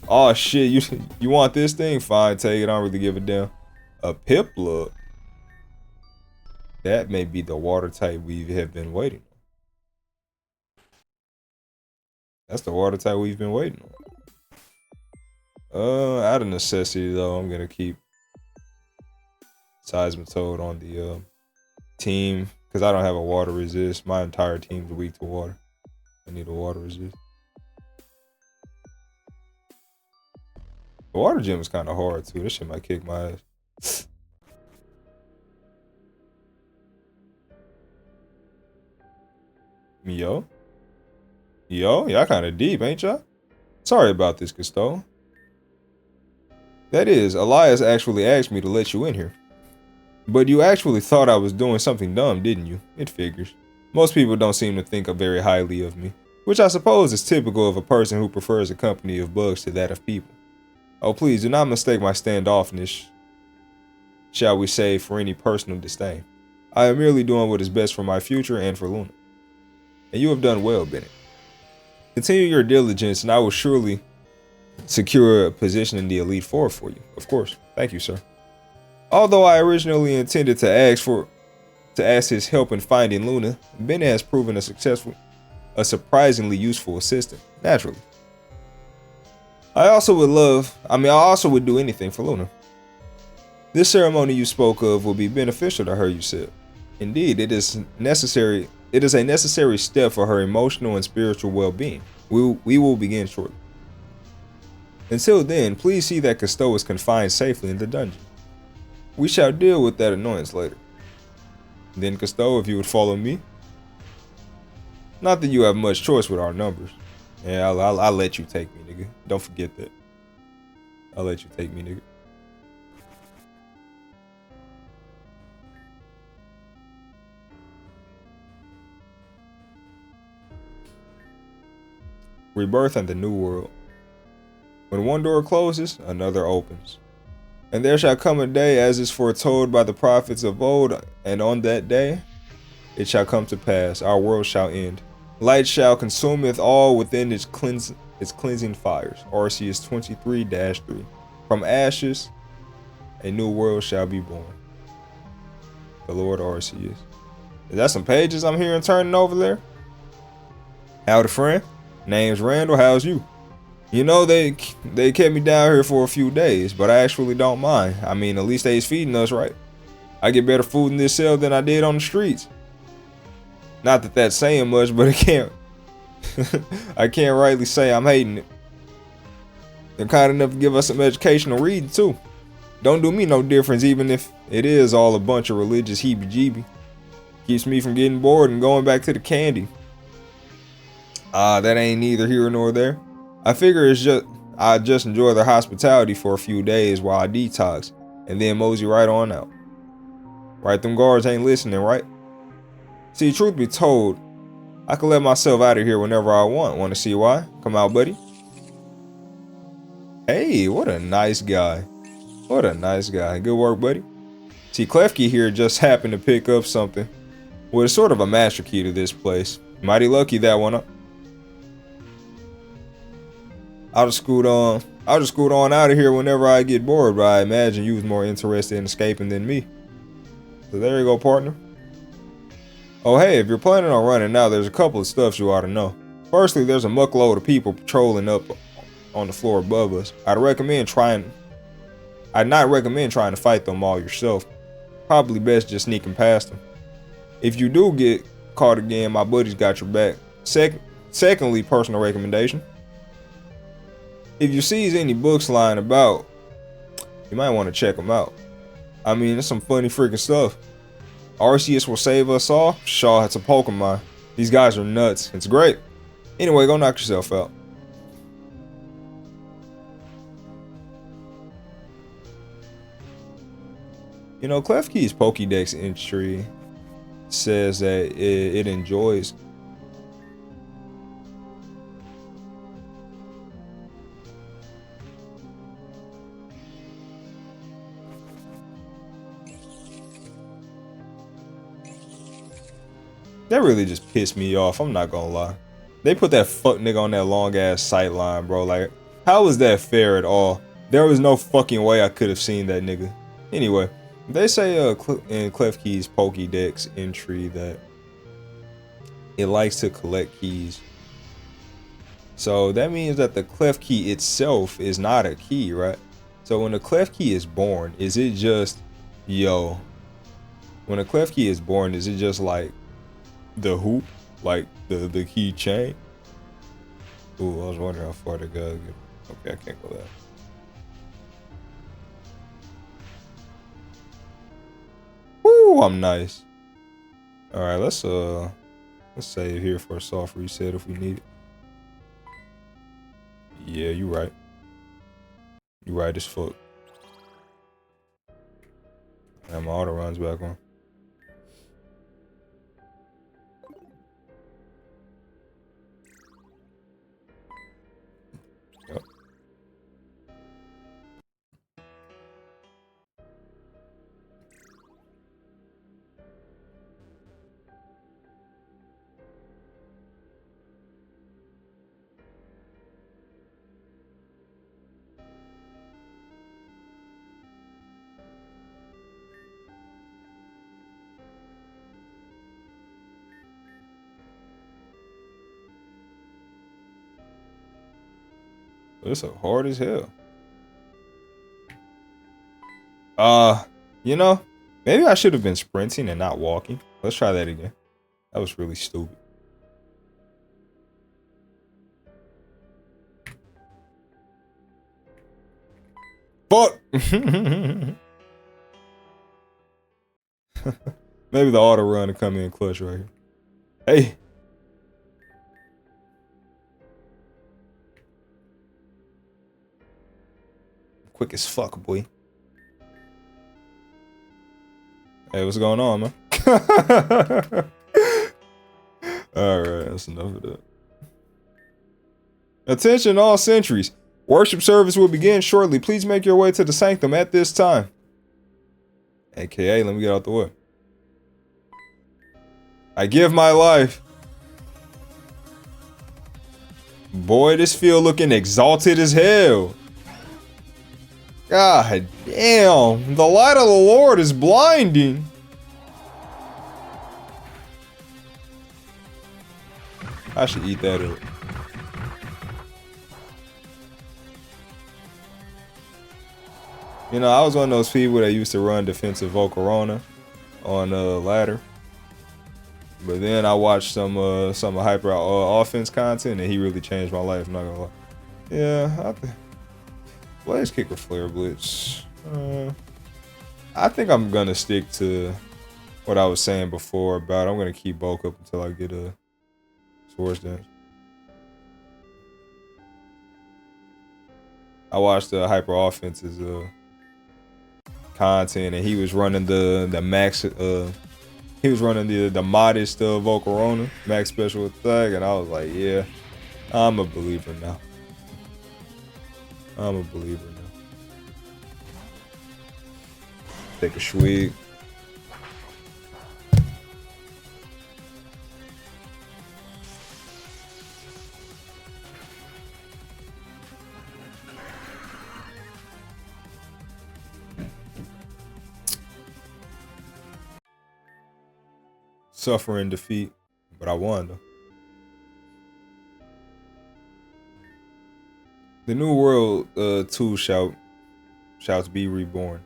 Oh shit, you want this thing? Fine, take it. I don't really give a damn. A Piplup. That may be the water type we have been waiting on. That's the water type we've been waiting on. Out of necessity though, I'm gonna keep Seismitoad on the team because I don't have a water resist. My entire team's weak to water. I need a water resist. The water gym is kind of hard too. This shit might kick my ass. Yo, y'all kind of deep, ain't y'all? Sorry about this, Gusto. That is, Elias actually asked me to let you in here. But you actually thought I was doing something dumb, didn't you? It figures. Most people don't seem to think very highly of me, which I suppose is typical of a person who prefers a company of bugs to that of people. Oh, please do not mistake my standoffness, shall we say, for any personal disdain. I am merely doing what is best for my future and for Luna. And you have done well, Bennett. Continue your diligence, and I will surely secure a position in the Elite Four for you. Of course. Thank you, sir. Although I originally intended to ask his help in finding Luna, Bennett has proven a surprisingly useful assistant. Naturally. I also would do anything for Luna. This ceremony you spoke of will be beneficial to her, you said. Indeed, it is necessary. It is a necessary step for her emotional and spiritual well-being. We will begin shortly. Until then, please see that Cousteau is confined safely in the dungeon. We shall deal with that annoyance later. Then Cousteau, if you would follow me. Not that you have much choice with our numbers. Yeah, I'll let you take me, nigga. Don't forget that. I'll let you take me, nigga. Rebirth and the New World. When one door closes, another opens. And there shall come a day as is foretold by the prophets of old, and on that day it shall come to pass, our world shall end. Light shall consumeth all within its cleansing fires. Arceus 23-3. From ashes, a new world shall be born. The Lord Arceus. Is that some pages I'm hearing turning over there? Howdy, friend. Name's Randall. How's you? You know, they kept me down here for a few days, but I actually don't mind. I mean, at least they's feeding us, right? I get better food in this cell than I did on the streets. Not that that's saying much, but I can't rightly say I'm hating it. They're kind enough to give us some educational reading too. Don't do me no difference, even if it is all a bunch of religious heebie-jeebie. Keeps me from getting bored and going back to the candy. That ain't neither here nor there. I figure I just enjoy their hospitality for a few days while I detox, and then mosey right on out. Right, them guards ain't listening, right? See, truth be told, I can let myself out of here whenever I want. Want to see why? Come out, buddy. Hey, what a nice guy. What a nice guy. Good work, buddy. See, Klefki here just happened to pick up something with sort of a master key to this place. Mighty lucky that one up. I'll just scoot on out of here whenever I get bored, but I imagine you was more interested in escaping than me. So there you go, partner. Oh hey, if you're planning on running now, there's a couple of stuffs you ought to know. Firstly, there's a muckload of people patrolling up on the floor above us. I'd not recommend trying to fight them all yourself. Probably best just sneaking past them. If you do get caught again, my buddy's got your back. Secondly, personal recommendation. If you sees any books lying about, you might want to check them out. I mean, it's some funny freaking stuff. Arceus will save us all. Shaw, it's a Pokemon. These guys are nuts. It's great. Anyway, go knock yourself out. You know, Klefki's Pokédex entry says that it enjoys that really just pissed me off. I'm not gonna lie. They put that fuck nigga on that long ass sight line, bro. Like, how is that fair at all? There was no fucking way I could have seen that nigga. Anyway, they say in Klefki's Pokédex entry that it likes to collect keys. So that means that the Klefki itself is not a key, right? So when the Klefki is born, is it just, yo, when a Klefki is born, is it just like the hoop, like the key chain? Ooh, I was wondering how far to go. Okay, I can't go that. Ooh, I'm nice. All right, let's save here for a soft reset if we need it. Yeah, you right. You right as fuck. And my auto runs back on. Yep. It's so hard as hell. You know, maybe I should have been sprinting and not walking. Let's try that again. That was really stupid. Fuck! Maybe the auto run to come in clutch right here. Hey! Quick as fuck, boy. Hey, what's going on, man? Alright, that's enough of that. Attention all sentries. Worship service will begin shortly. Please make your way to the sanctum at this time. AKA, let me get out the way. I give my life. Boy, this field looking exalted as hell. God damn, the light of the Lord is blinding. I should eat that up. You know, I was one of those people that used to run defensive Volcarona on ladder. But then I watched some Hyper offense content and he really changed my life, I'm not gonna lie. Yeah, Blaze Kick or Flare Blitz. I think I'm gonna stick to what I was saying before about I'm gonna keep bulk up until I get a Swords Dance. I watched the Hyper Offense's content, and he was running the max. He was running the modest Volcarona max special attack, and I was like, yeah, I'm a believer now. I'm a believer now. Take a swig. Suffering defeat, but I won though. The New World 2 shouts be reborn.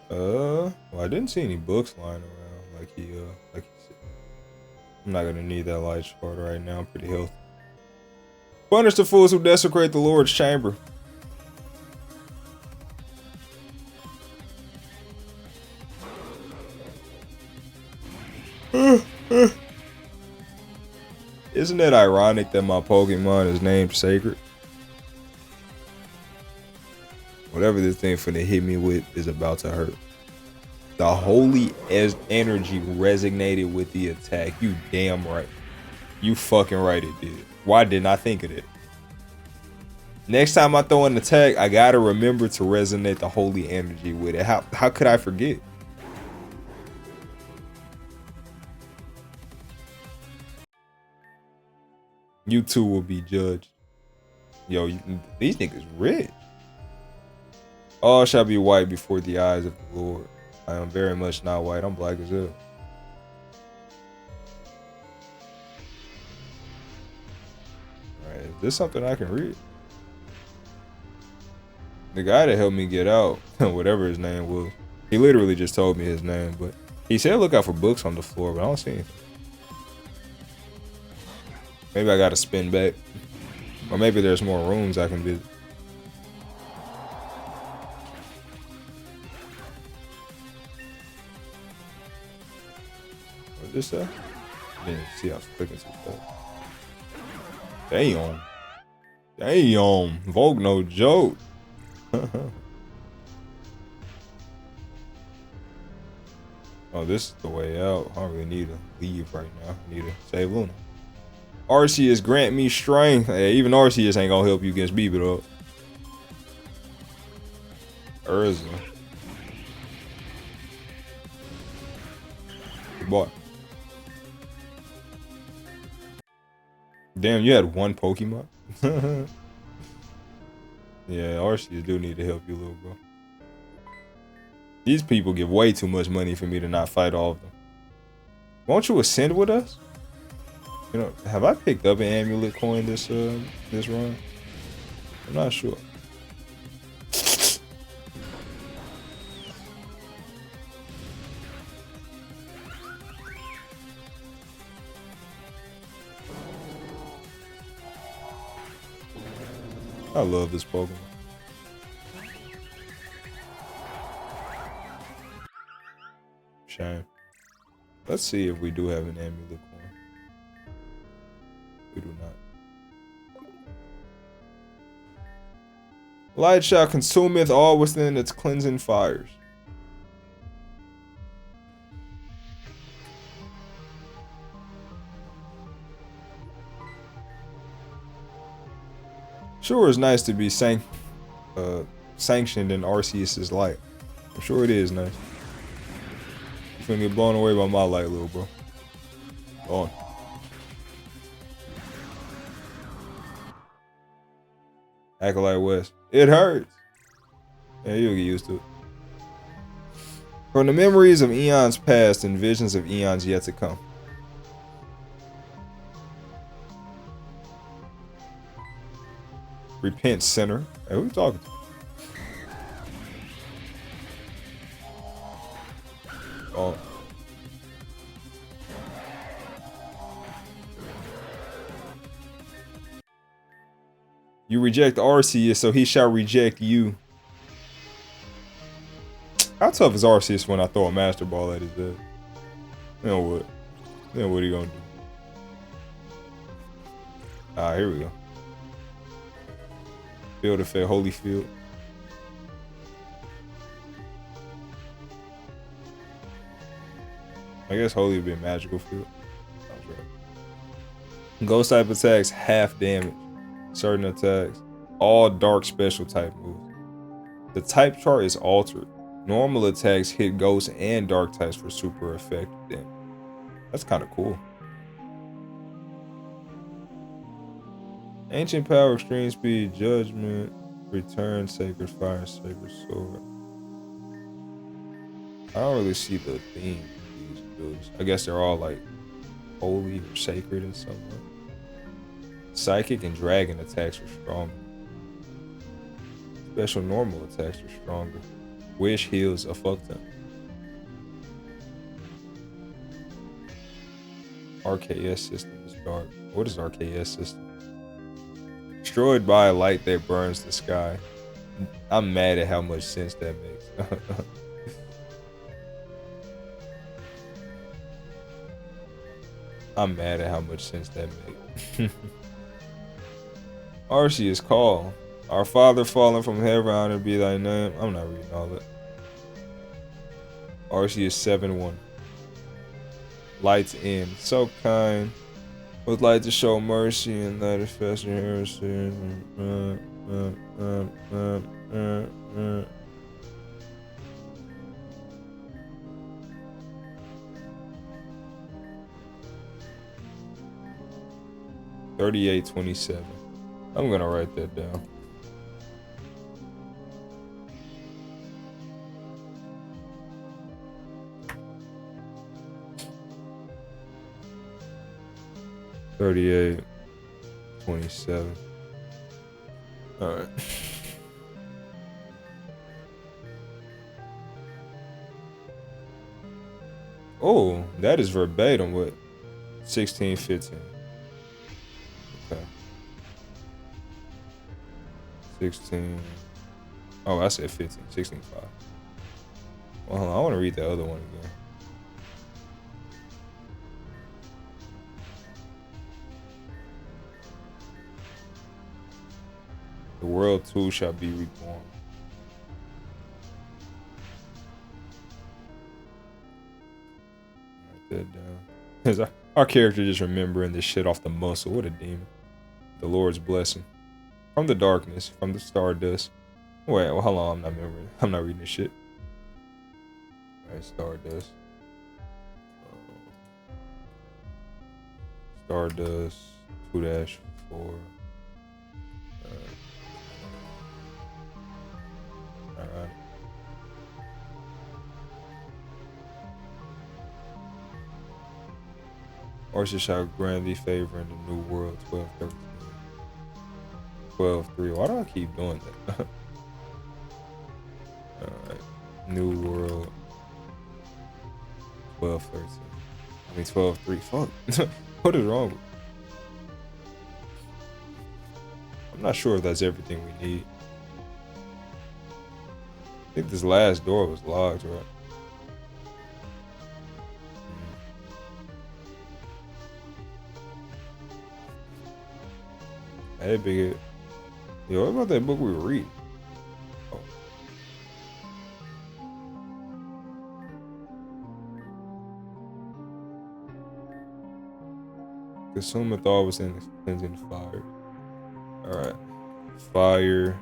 Well, I didn't see any books lying around like he said. I'm not gonna need that light shard right now. I'm pretty healthy. Punish the fools who desecrate the Lord's chamber. Isn't it ironic that my Pokemon is named Sacred? Whatever this thing finna hit me with is about to hurt. The holy energy resonated with the attack. You damn right. You fucking right it did. Why didn't I think of it? Next time I throw an attack, I gotta remember to resonate the holy energy with it. How could I forget? You too will be judged. Yo, these niggas rich. All shall be white before the eyes of the Lord. I am very much not white. I'm black as hell. Alright, is this something I can read? The guy that helped me get out, whatever his name was, he literally just told me his name, but he said look out for books on the floor, but I don't see anything. Maybe I gotta spin back. Or maybe there's more rooms I can visit. What's this say? Didn't see I was clicking too fast. Damn. Damn. Vogue no joke. Oh, this is the way out. I don't really need to leave right now. I need to save Luna. Arceus grant me strength. Hey, even Arceus ain't gonna help you against Beat It Up. Urza. Good boy. Damn, you had one Pokemon? Yeah, Arceus do need to help you, little bro. These people give way too much money for me to not fight all of them. Won't you ascend with us? You know, have I picked up an amulet coin this run? I'm not sure. I love this Pokemon. Shame. Let's see if we do have an amulet coin. We do not. Light shall consumeth all within its cleansing fires. Sure, it's nice to be sanctioned in Arceus's light. I'm sure it is nice. You're finna get blown away by my light, little bro. Go on. Acolyte West. It hurts. Yeah, you'll get used to it. From the memories of eons past and visions of eons yet to come. Repent, sinner. Hey, who you talking to? Oh. You reject Arceus, so he shall reject you. How tough is Arceus when I throw a Master Ball at his head? You know what? You know what he gonna do? Ah, here we go. Field effect, Holyfield. I guess Holy would be a magical field. That's right. Ghost type attacks half damage. Certain attacks. All dark special type moves. The type chart is altered. Normal attacks hit ghost and dark types for super effective damage. That's kind of cool. Ancient power, extreme speed, judgment, return, sacred fire, sacred sword. I don't really see the theme of these abilities. I guess they're all like holy or sacred in some way. Psychic and dragon attacks are stronger. Special normal attacks are stronger. Wish heals a fuck ton. RKS system is dark. What is RKS system? Destroyed by a light that burns the sky. I'm mad at how much sense that makes. I'm mad at how much sense that makes. Arceus call. Our Father fallen from heaven, honored be thy name. I'm not reading all that. Arceus 7-1. Lights in. So kind. With light to show mercy and light to fester heresy. 3827. I'm gonna write that down. $38.27. All right. Oh, that is verbatim what 1615. Okay. 16. Oh, I said 15. 16.5. Well, hold on. I want to read the other one again. The world too shall be reborn. Write that down. Because our character just remembering this shit off the muscle. What a demon. The Lord's blessing. From the darkness, from the stardust. Wait, well, hold on. I'm not remembering. I'm not reading this shit. Alright, stardust. Stardust 2-4. Alright. Arceus shall grant thee favor in the new world. 12-13. 12-3. Why do I keep doing that? Alright. New world. 12-13. I mean 12-3. Fuck. What is wrong with me? I'm not sure if that's everything we need. I think this last door was locked, right? Hey, big. Yo, what about that book we were reading? Oh. Consumeth all within the cleansing fire. Alright. Fire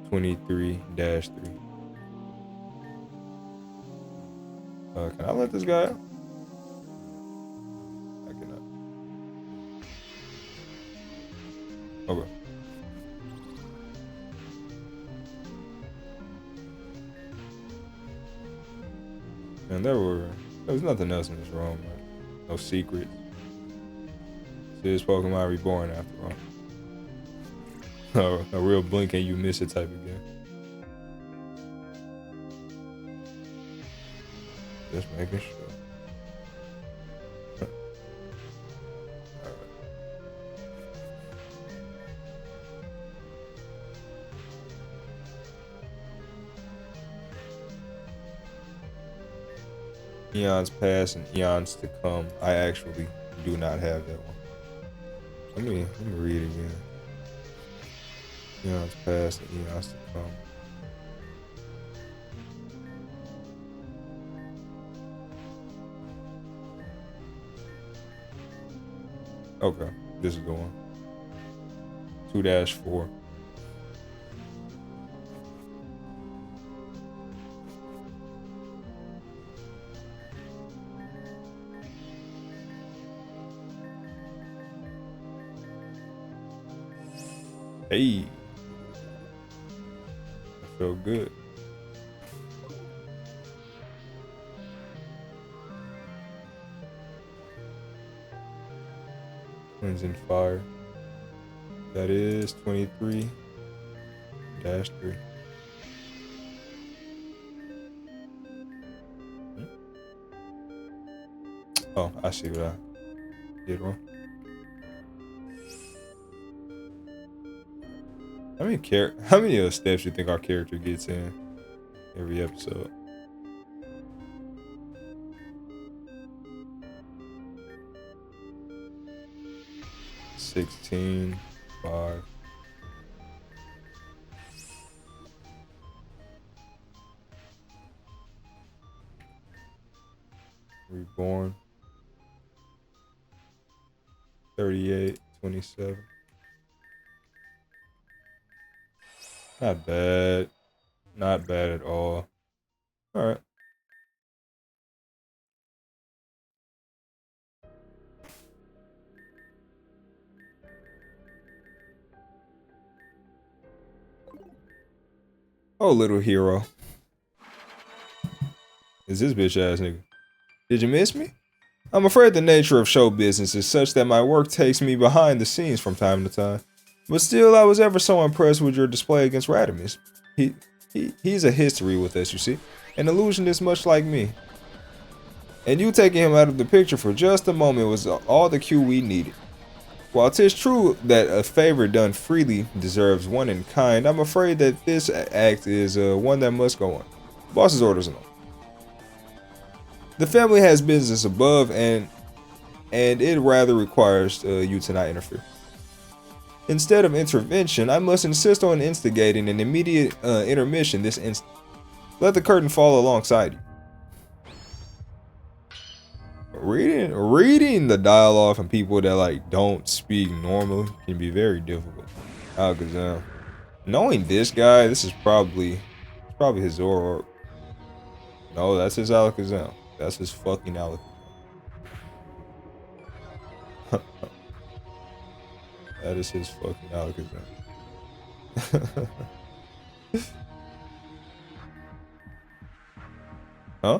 23-3. Can I let this guy out? I cannot. Okay. And there was nothing else in this room, right? No secrets. See, this Pokemon Reborn after all. A real blink and you miss it type of game. Just making sure. Eons past and eons to come. I actually do not have that one. Let me read it again. Eons past and eons to come. Okay, this is the one. 2-4. Hey, that felt good. Twins in fire. That is 23-3. Oh, I see what I did wrong. How many steps you think our character gets in every episode? $16, 5. Reborn. 38, 27. Not bad. Not bad at all. Alright. Oh, little hero. Is this bitch ass nigga? Did you miss me? I'm afraid the nature of show business is such that my work takes me behind the scenes from time to time. But still, I was ever so impressed with your display against Radimus. He's a history with us, you see. An illusionist much like me. And you taking him out of the picture for just a moment was all the cue we needed. While 'tis true that a favor done freely deserves one in kind, I'm afraid that this act is one that must go on. Boss's orders and all. The family has business above, and it rather requires you to not interfere. Instead of intervention, I must insist on instigating an immediate intermission this instant. Let the curtain fall alongside you. Reading the dialogue from people that like don't speak normally can be very difficult. Alakazam. Knowing this guy, this is probably his Zoroark. No, that's his Alakazam. That's his fucking Alakazam. That is his fucking Alakazam. Huh?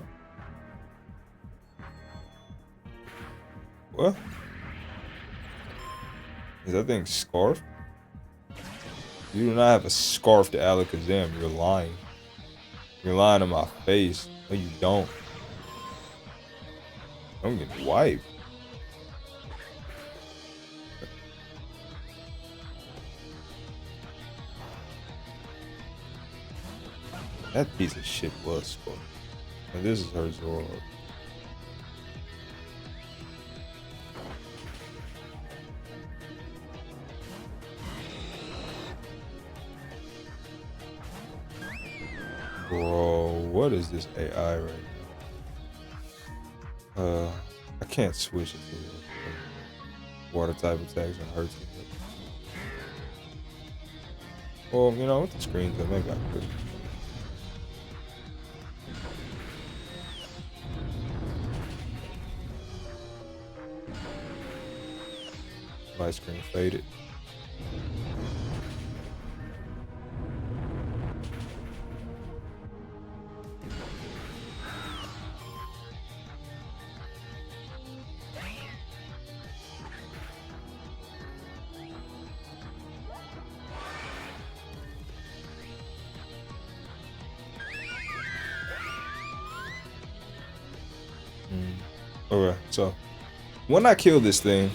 What? Is that thing scarf? You do not have a scarf to Alakazam. You're lying. You're lying to my face. No, you don't. I'm getting wiped. That piece of shit was scarf. And this is her Zoroark. Bro, what is this AI right now? I can't switch it to water type attacks and hurts it. Well, you know, with the screens, maybe I could. My screen faded. Okay, so when I kill this thing,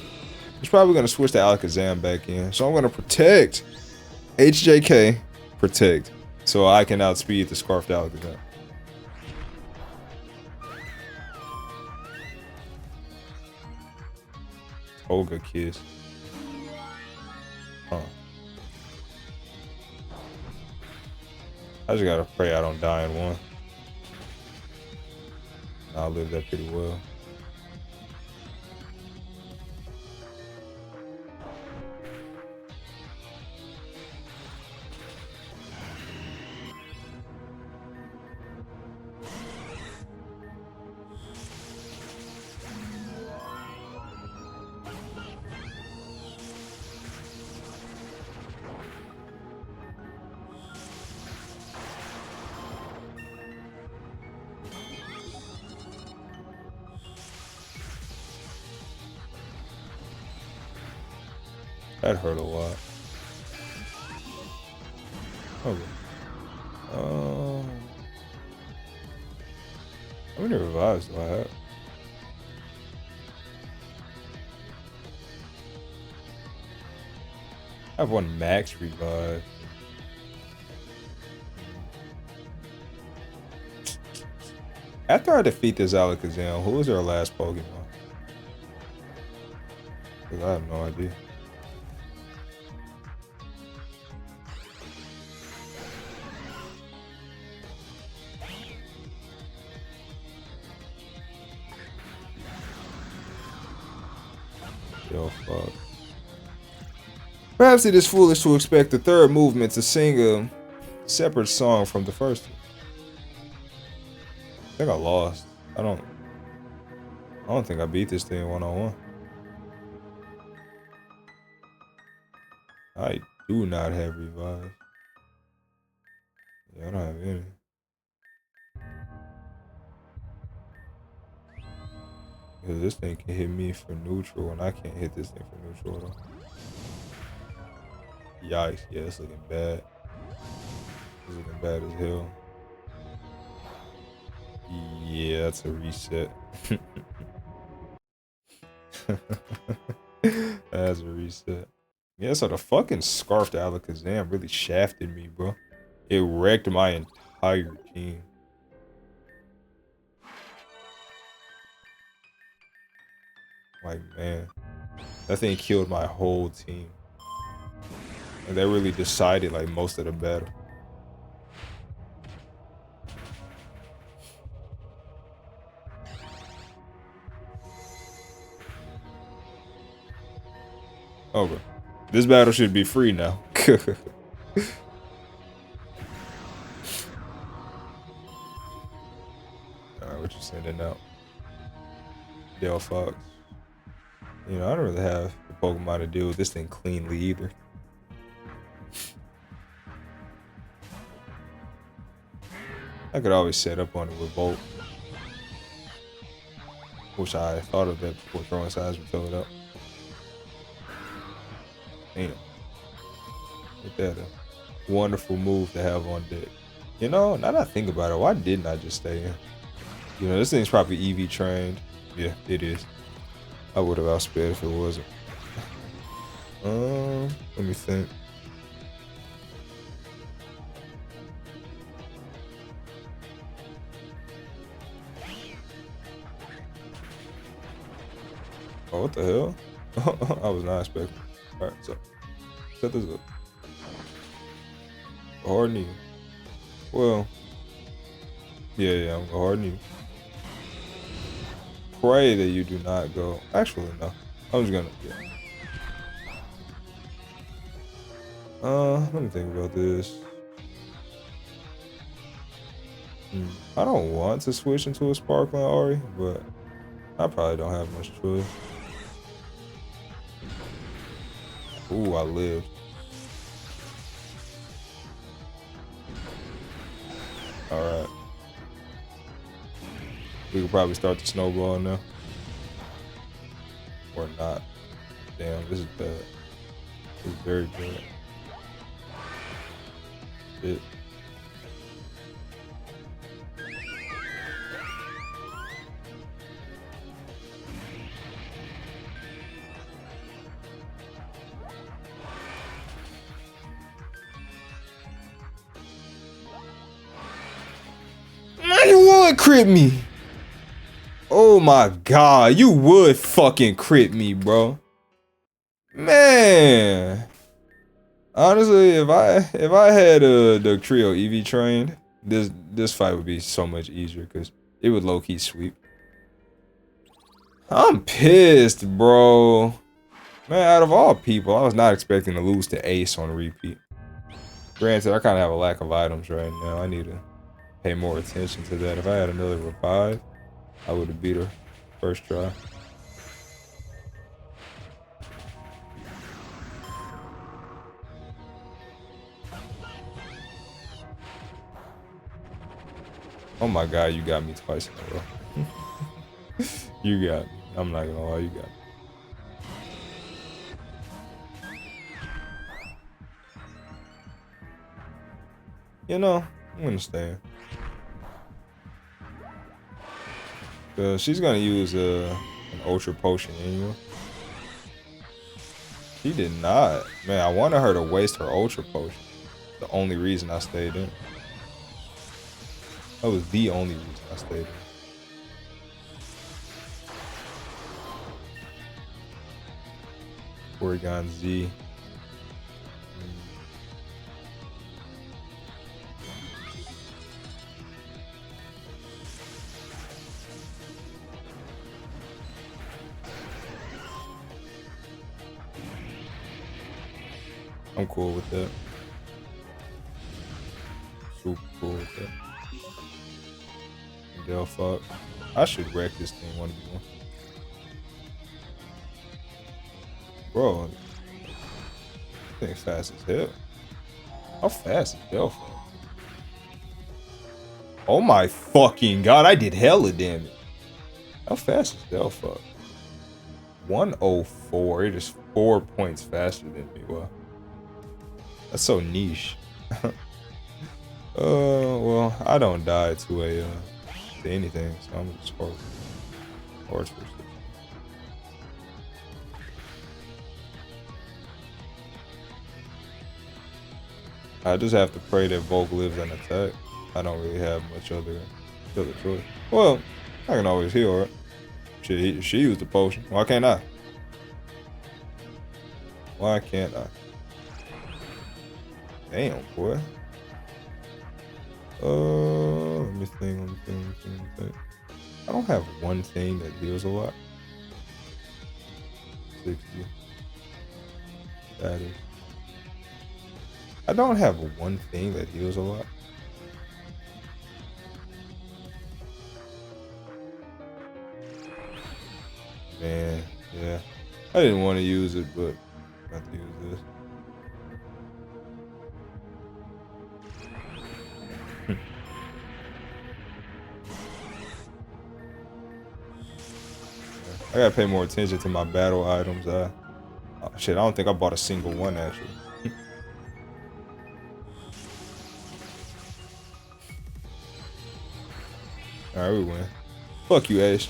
it's probably going to switch the Alakazam back in. So I'm going to protect HJK, protect, so I can outspeed the Scarfed Alakazam. Olga kiss. Huh. I just gotta pray I don't die in one. I'll live that pretty well. That hurt a lot. Okay. How many revives do I have? I have one max revive. After I defeat this Alakazam, who was our last Pokemon? Because I have no idea. Yo, fuck. Perhaps it is foolish to expect the third movement to sing a separate song from the first one. I think I lost. I don't think I beat this thing one-on-one. I do not have revive. Yeah, I don't have any. Because this thing can hit me for neutral and I can't hit this thing for neutral at all. Yikes, yeah, it's looking bad. It's looking bad as hell. Yeah, that's a reset. That's a reset. Yeah, so the fucking Scarfed Alakazam really shafted me, bro. It wrecked my entire team. Like, man, that thing killed my whole team. And that really decided, like, most of the battle. Okay. This battle should be free now. Alright, what you sending out? Dale Fox. You know, I don't really have the Pokemon to deal with this thing cleanly either. I could always set up on it with Bolt. Wish I thought of that before throwing size and fill it up. Damn. Ain't that a wonderful move to have on deck? You know, now that I think about it, why didn't I just stay in? You know, this thing's probably EV trained. Yeah, it is. I would have outsped if it wasn't. Let me think. Oh, what the hell? I was not expecting. Alright, so set this up. Hard knee. Well, yeah, I'm going hard knee. Pray that you do not go. Actually, no. I'm just gonna, yeah. Let me think about this. I don't want to switch into a Sparkling Ari, but I probably don't have much choice. Ooh, I lived. Alright. We could probably start the snowball now. Or not. Damn, this is bad. This is very bad. Shit. You would crit me. Oh my god, you would fucking crit me, bro. Man. Honestly, if I had the trio EV trained, this fight would be so much easier because it would low key sweep. I'm pissed, bro. Man, out of all people, I was not expecting to lose to Ace on repeat. Granted, I kind of have a lack of items right now. I need to pay more attention to that. If I had another revive, I would have beat her first try. Oh my god, you got me twice in a row. You got me. I'm not gonna lie, you got me. You know, I'm gonna stay. Cause she's gonna use an ultra potion anyway. She did not. Man, I wanted her to waste her ultra potion. The only reason I stayed in. That was the only reason I stayed in. Porygon Z. I'm cool with that. Super cool with that. Delphox. I should wreck this thing 1v1. Bro, this thing fast as hell. How fast is Delphox? Oh my fucking god, I did hella damage. How fast is Delphox? 104. It is 4 points faster than me. Wow. That's so niche. Well, I don't die to anything, so I'm just hard for I just have to pray that Volk lives and attack. I don't really have much other choice. Well, I can always heal her. She used the potion. Why can't I? Why can't I? Damn, boy. Let me think. I don't have one thing that heals a lot. 60. That is. I don't have one thing that heals a lot. Man, yeah. I didn't want to use it, but I have to use this. I gotta pay more attention to my battle items. Oh, shit, I don't think I bought a single one actually. Alright, we win. Fuck you, Ash.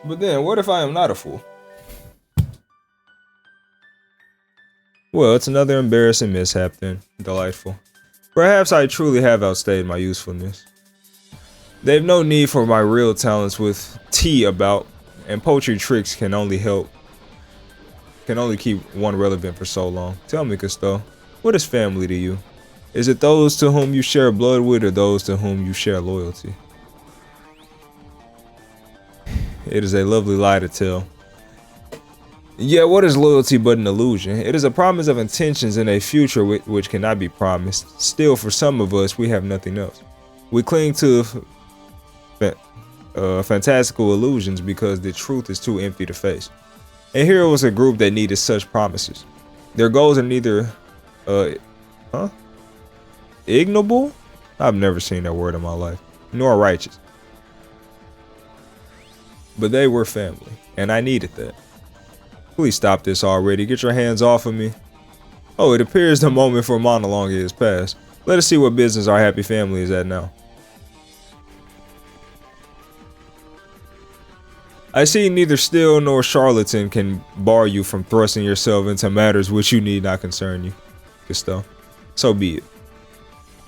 But then, what if I am not a fool? Well, it's another embarrassing mishap then. Delightful. Perhaps I truly have outstayed my usefulness. They've no need for my real talents with tea about, and poetry tricks can only keep one relevant for so long. Tell me, Cousteau, what is family to you? Is it those to whom you share blood with or those to whom you share loyalty? It is a lovely lie to tell. Yeah, what is loyalty but an illusion? It is a promise of intentions in a future which cannot be promised. Still, for some of us, we have nothing else. We cling to fantastical illusions because the truth is too empty to face. And here was a group that needed such promises. Their goals are neither, ignoble? I've never seen that word in my life. Nor righteous. But they were family, and I needed that. Please stop this already. Get your hands off of me. Oh, it appears the moment for monologue is past. Let us see what business our happy family is at now. I see neither still nor charlatan can bar you from thrusting yourself into matters which you need not concern you. Cousteau. So be it.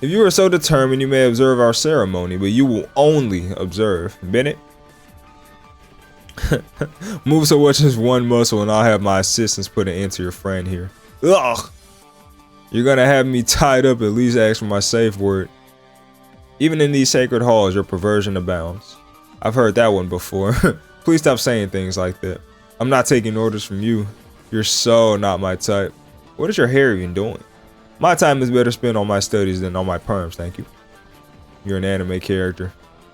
If you are so determined, you may observe our ceremony, but you will only observe. Bennett? Move so much as one muscle and I'll have my assistants put an end to your friend here. Ugh! You're gonna have me tied up, at least ask for my safe word. Even in these sacred halls, your perversion abounds. I've heard that one before. Please stop saying things like that. I'm not taking orders from you. You're so not my type. What is your hair even doing? My time is better spent on my studies than on my perms, thank you. You're an anime character.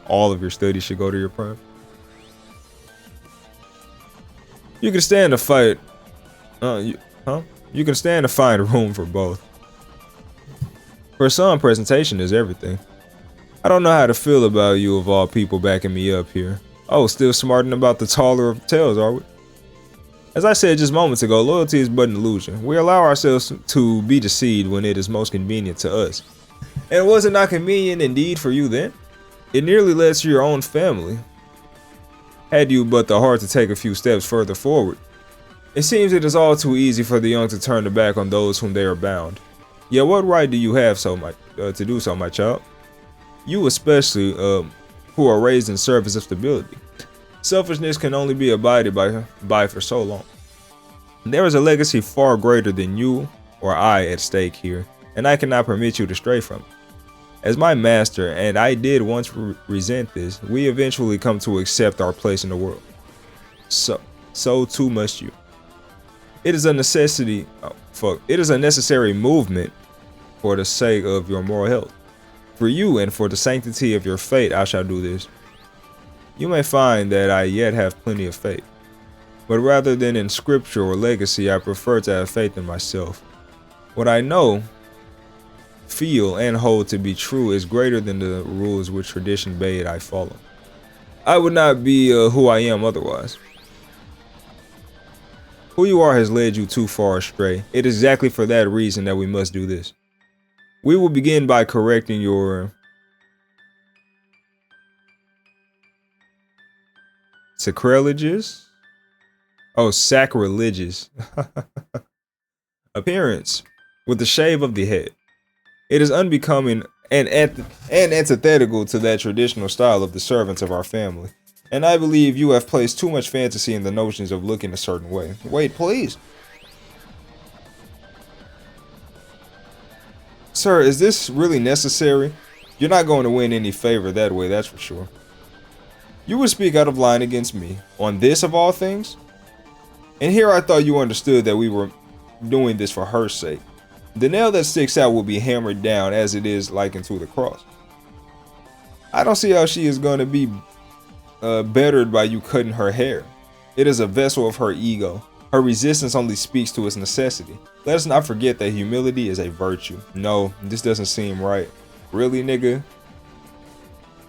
All of your studies should go to your perm. You can stand to fight. You can stand to find room for both. For some, presentation is everything. I don't know how to feel about you of all people backing me up here. Oh, still smarting about the taller of tales, are we? As I said just moments ago, loyalty is but an illusion. We allow ourselves to be deceived when it is most convenient to us. And was it not convenient indeed for you then? It nearly led to your own family. Had you but the heart to take a few steps further forward. It seems it is all too easy for the young to turn their back on those whom they are bound. Yet what right do you have to do so, my child? You especially, who are raised in service of stability. Selfishness can only be abided by for so long. There is a legacy far greater than you or I at stake here, and I cannot permit you to stray from it. As my master, and I did once resent this, we eventually come to accept our place in the world. So too must you. It is a necessity. It is a necessary movement for the sake of your moral health. For you and for the sanctity of your fate, I shall do this. You may find that I yet have plenty of faith. But rather than in scripture or legacy, I prefer to have faith in myself. What I know, feel, and hold to be true is greater than the rules which tradition bade I follow. I would not be who I am otherwise. Who you are has led you too far astray. It is exactly for that reason that we must do this. We will begin by correcting your sacrilegious appearance with the shave of the head. It is unbecoming and antithetical to that traditional style of the servants of our family. And I believe you have placed too much fantasy in the notions of looking a certain way. Wait, please. Sir, is this really necessary? You're not going to win any favor that way, that's for sure. You would speak out of line against me, on this of all things? And here I thought you understood that we were doing this for her sake. The nail that sticks out will be hammered down as it is likened to the cross. I don't see how she is going to be bettered by you cutting her hair. It is a vessel of her ego. Her resistance only speaks to its necessity. Let us not forget that humility is a virtue. No, this doesn't seem right. Really, nigga?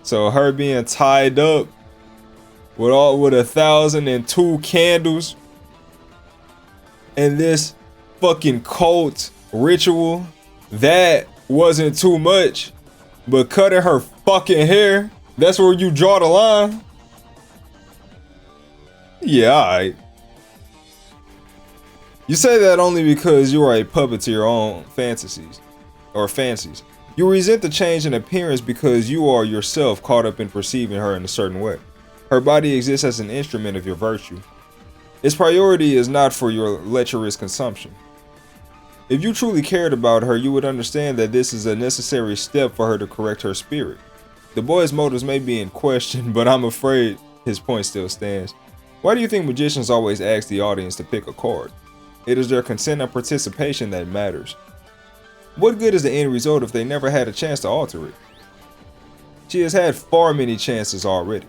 So her being tied up with 1,002 candles and this fucking cult ritual, that wasn't too much. But cutting her fucking hair, that's where you draw the line. Yeah, alright. You say that only because you are a puppet to your own fantasies. You resent the change in appearance because you are yourself caught up in perceiving her in a certain way. Her body exists as an instrument of your virtue. Its priority is not for your lecherous consumption. If you truly cared about her, you would understand that this is a necessary step for her to correct her spirit. The boy's motives may be in question, but I'm afraid his point still stands. Why do you think magicians always ask the audience to pick a card? It is their consent and participation that matters. What good is the end result if they never had a chance to alter it? She has had far many chances already.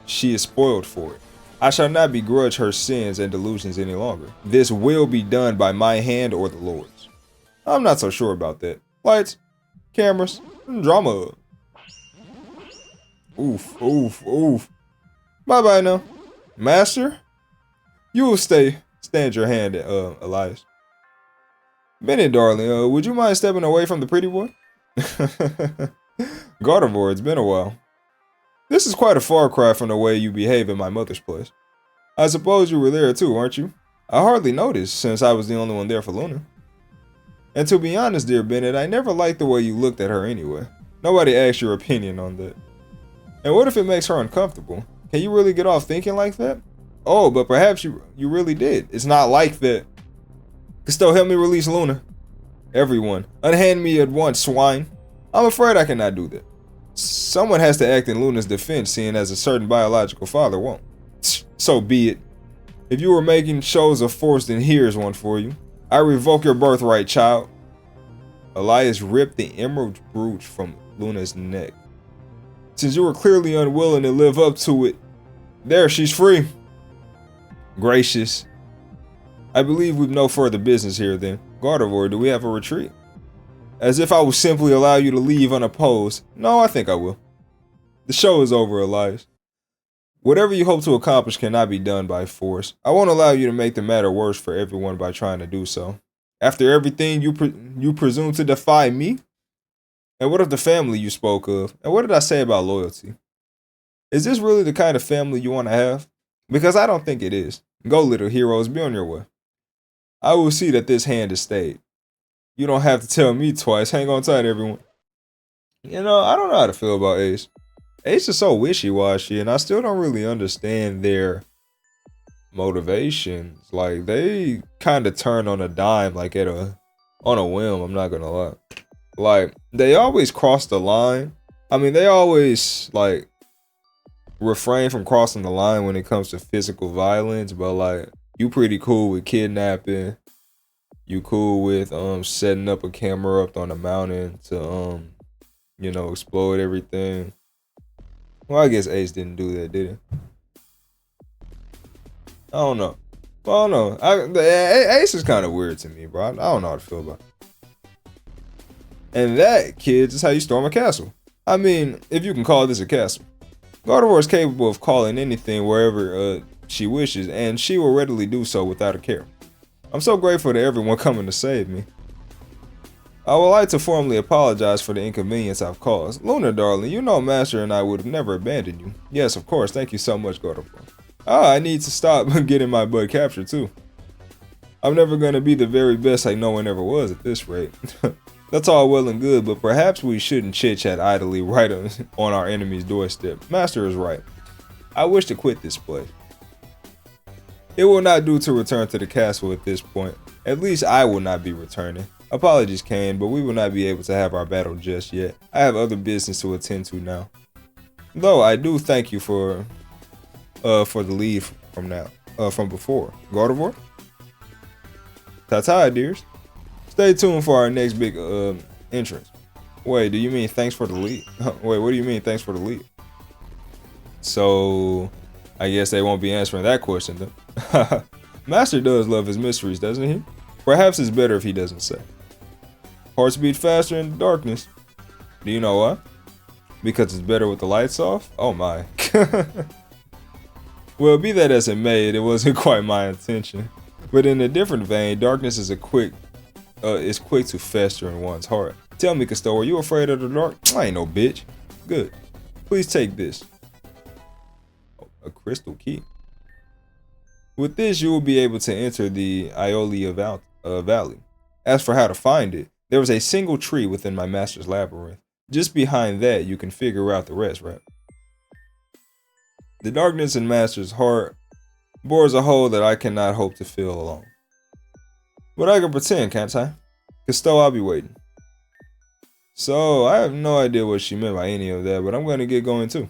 She is spoiled for it. I shall not begrudge her sins and delusions any longer. This will be done by my hand or the Lord's. I'm not so sure about that. Lights, cameras, drama. Oof, oof, oof. Bye-bye now. Master? You will stand your hand, Elias. Bennett, darling, would you mind stepping away from the pretty boy? Gardevoir, it's been a while. This is quite a far cry from the way you behave in my mother's place. I suppose you were there too, aren't you? I hardly noticed, since I was the only one there for Luna. And to be honest, dear Bennett, I never liked the way you looked at her anyway. Nobody asked your opinion on that. And what if it makes her uncomfortable? Can you really get off thinking like that? Oh, but perhaps you really did. It's not like that. Custo, help me release Luna. Everyone, unhand me at once, swine. I'm afraid I cannot do that. Someone has to act in Luna's defense, seeing as a certain biological father won't. So be it. If you were making shows of force, then here's one for you. I revoke your birthright, child. Elias ripped the emerald brooch from Luna's neck. Since you were clearly unwilling to live up to it, there, she's free. Gracious. I believe we've no further business here then. Gardevoir, do we have a retreat? As if I will simply allow you to leave unopposed. No, I think I will. The show is over, Elias. Whatever you hope to accomplish cannot be done by force. I won't allow you to make the matter worse for everyone by trying to do so. After everything, you presume to defy me? And what of the family you spoke of? And what did I say about loyalty? Is this really the kind of family you want to have? Because I don't think it is. Go, little heroes, be on your way. I will see that this hand is stayed. You don't have to tell me twice. Hang on tight, everyone. You know, I don't know how to feel about Ace. Ace is so wishy-washy, and I still don't really understand their motivations. Like, they kind of turn on a dime, like on a whim, I'm not gonna lie. Like, they always cross the line. I mean, they always, like, refrain from crossing the line when it comes to physical violence, but, like, you pretty cool with kidnapping. You cool with setting up a camera up on a mountain to you know, explode everything. Well, I guess Ace didn't do that, did he? I don't know. Well, I don't know. Ace is kind of weird to me, bro. I don't know how to feel about it. And that, kids, is how you storm a castle. I mean, if you can call this a castle. Gardevoir is capable of calling anything wherever she wishes, and she will readily do so without a care. I'm so grateful to everyone coming to save me. I would like to formally apologize for the inconvenience I've caused. Luna, darling, you know Master and I would have never abandoned you. Yes, of course. Thank you so much, Gardevoir. I need to stop getting my butt captured, too. I'm never going to be the very best like no one ever was at this rate. That's all well and good, but perhaps we shouldn't chit-chat idly right on our enemy's doorstep. Master is right. I wish to quit this place. It will not do to return to the castle at this point. At least I will not be returning. Apologies, Kane, but we will not be able to have our battle just yet. I have other business to attend to now. Though I do thank you for the leave from before. Gardevoir? Ta-ta, dears. Stay tuned for our next big entrance. Wait, do you mean thanks for the lead? Wait, what do you mean thanks for the lead? So, I guess they won't be answering that question then. Master does love his mysteries, doesn't he? Perhaps it's better if he doesn't say. Hearts beat faster in the darkness. Do you know why? Because it's better with the lights off? Oh my. Well, be that as it may, it wasn't quite my intention. But in a different vein, darkness is quick to fester in one's heart. Tell me, Custo, are you afraid of the dark? I ain't no bitch. Good. Please take this. Oh, a crystal key. With this, you will be able to enter the Iolia Valley. As for how to find it, there was a single tree within my master's labyrinth. Just behind that, you can figure out the rest, right? The darkness in master's heart bores a hole that I cannot hope to fill alone. But I can pretend, can't I? Custo, I'll be waiting. So, I have no idea what she meant by any of that, but I'm going to get going too.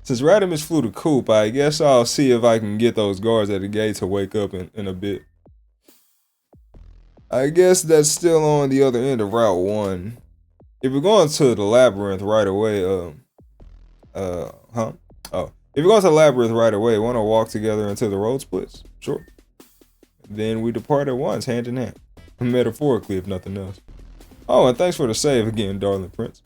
Since Radimus flew the coop, I guess I'll see if I can get those guards at the gate to wake up in a bit. I guess that's still on the other end of Route 1. If you're going to the labyrinth right away, If you're going to the labyrinth right away, want to walk together until the road splits? Sure. Then we depart at once, hand in hand. Metaphorically, if nothing else. Oh, and thanks for the save again, darling prince.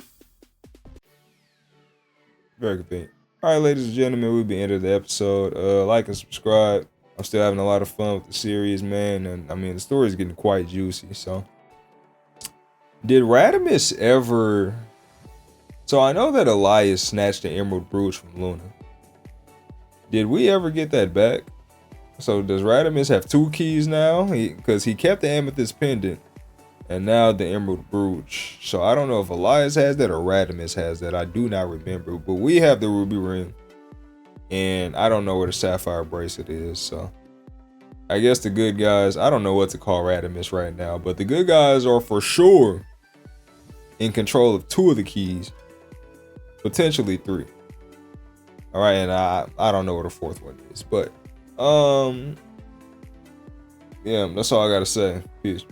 Very convenient. Alright, ladies and gentlemen, we'll be ending the episode. Like and subscribe. I'm still having a lot of fun with the series, man. And I mean, the story is getting quite juicy, so. Did Radimus ever... So I know that Elias snatched the emerald brooch from Luna. Did we ever get that back? So does Radimus have two keys now? Because he kept the amethyst pendant. And now the emerald brooch. So I don't know if Elias has that or Radimus has that. I do not remember. But we have the ruby ring. and I don't know where the sapphire bracelet is. So I guess the good guys, I don't know what to call Radimus right now, but the good guys are for sure in control of 2 of the keys, potentially 3. All right, and I don't know where the 4th one is, but yeah, that's all I gotta say. Peace.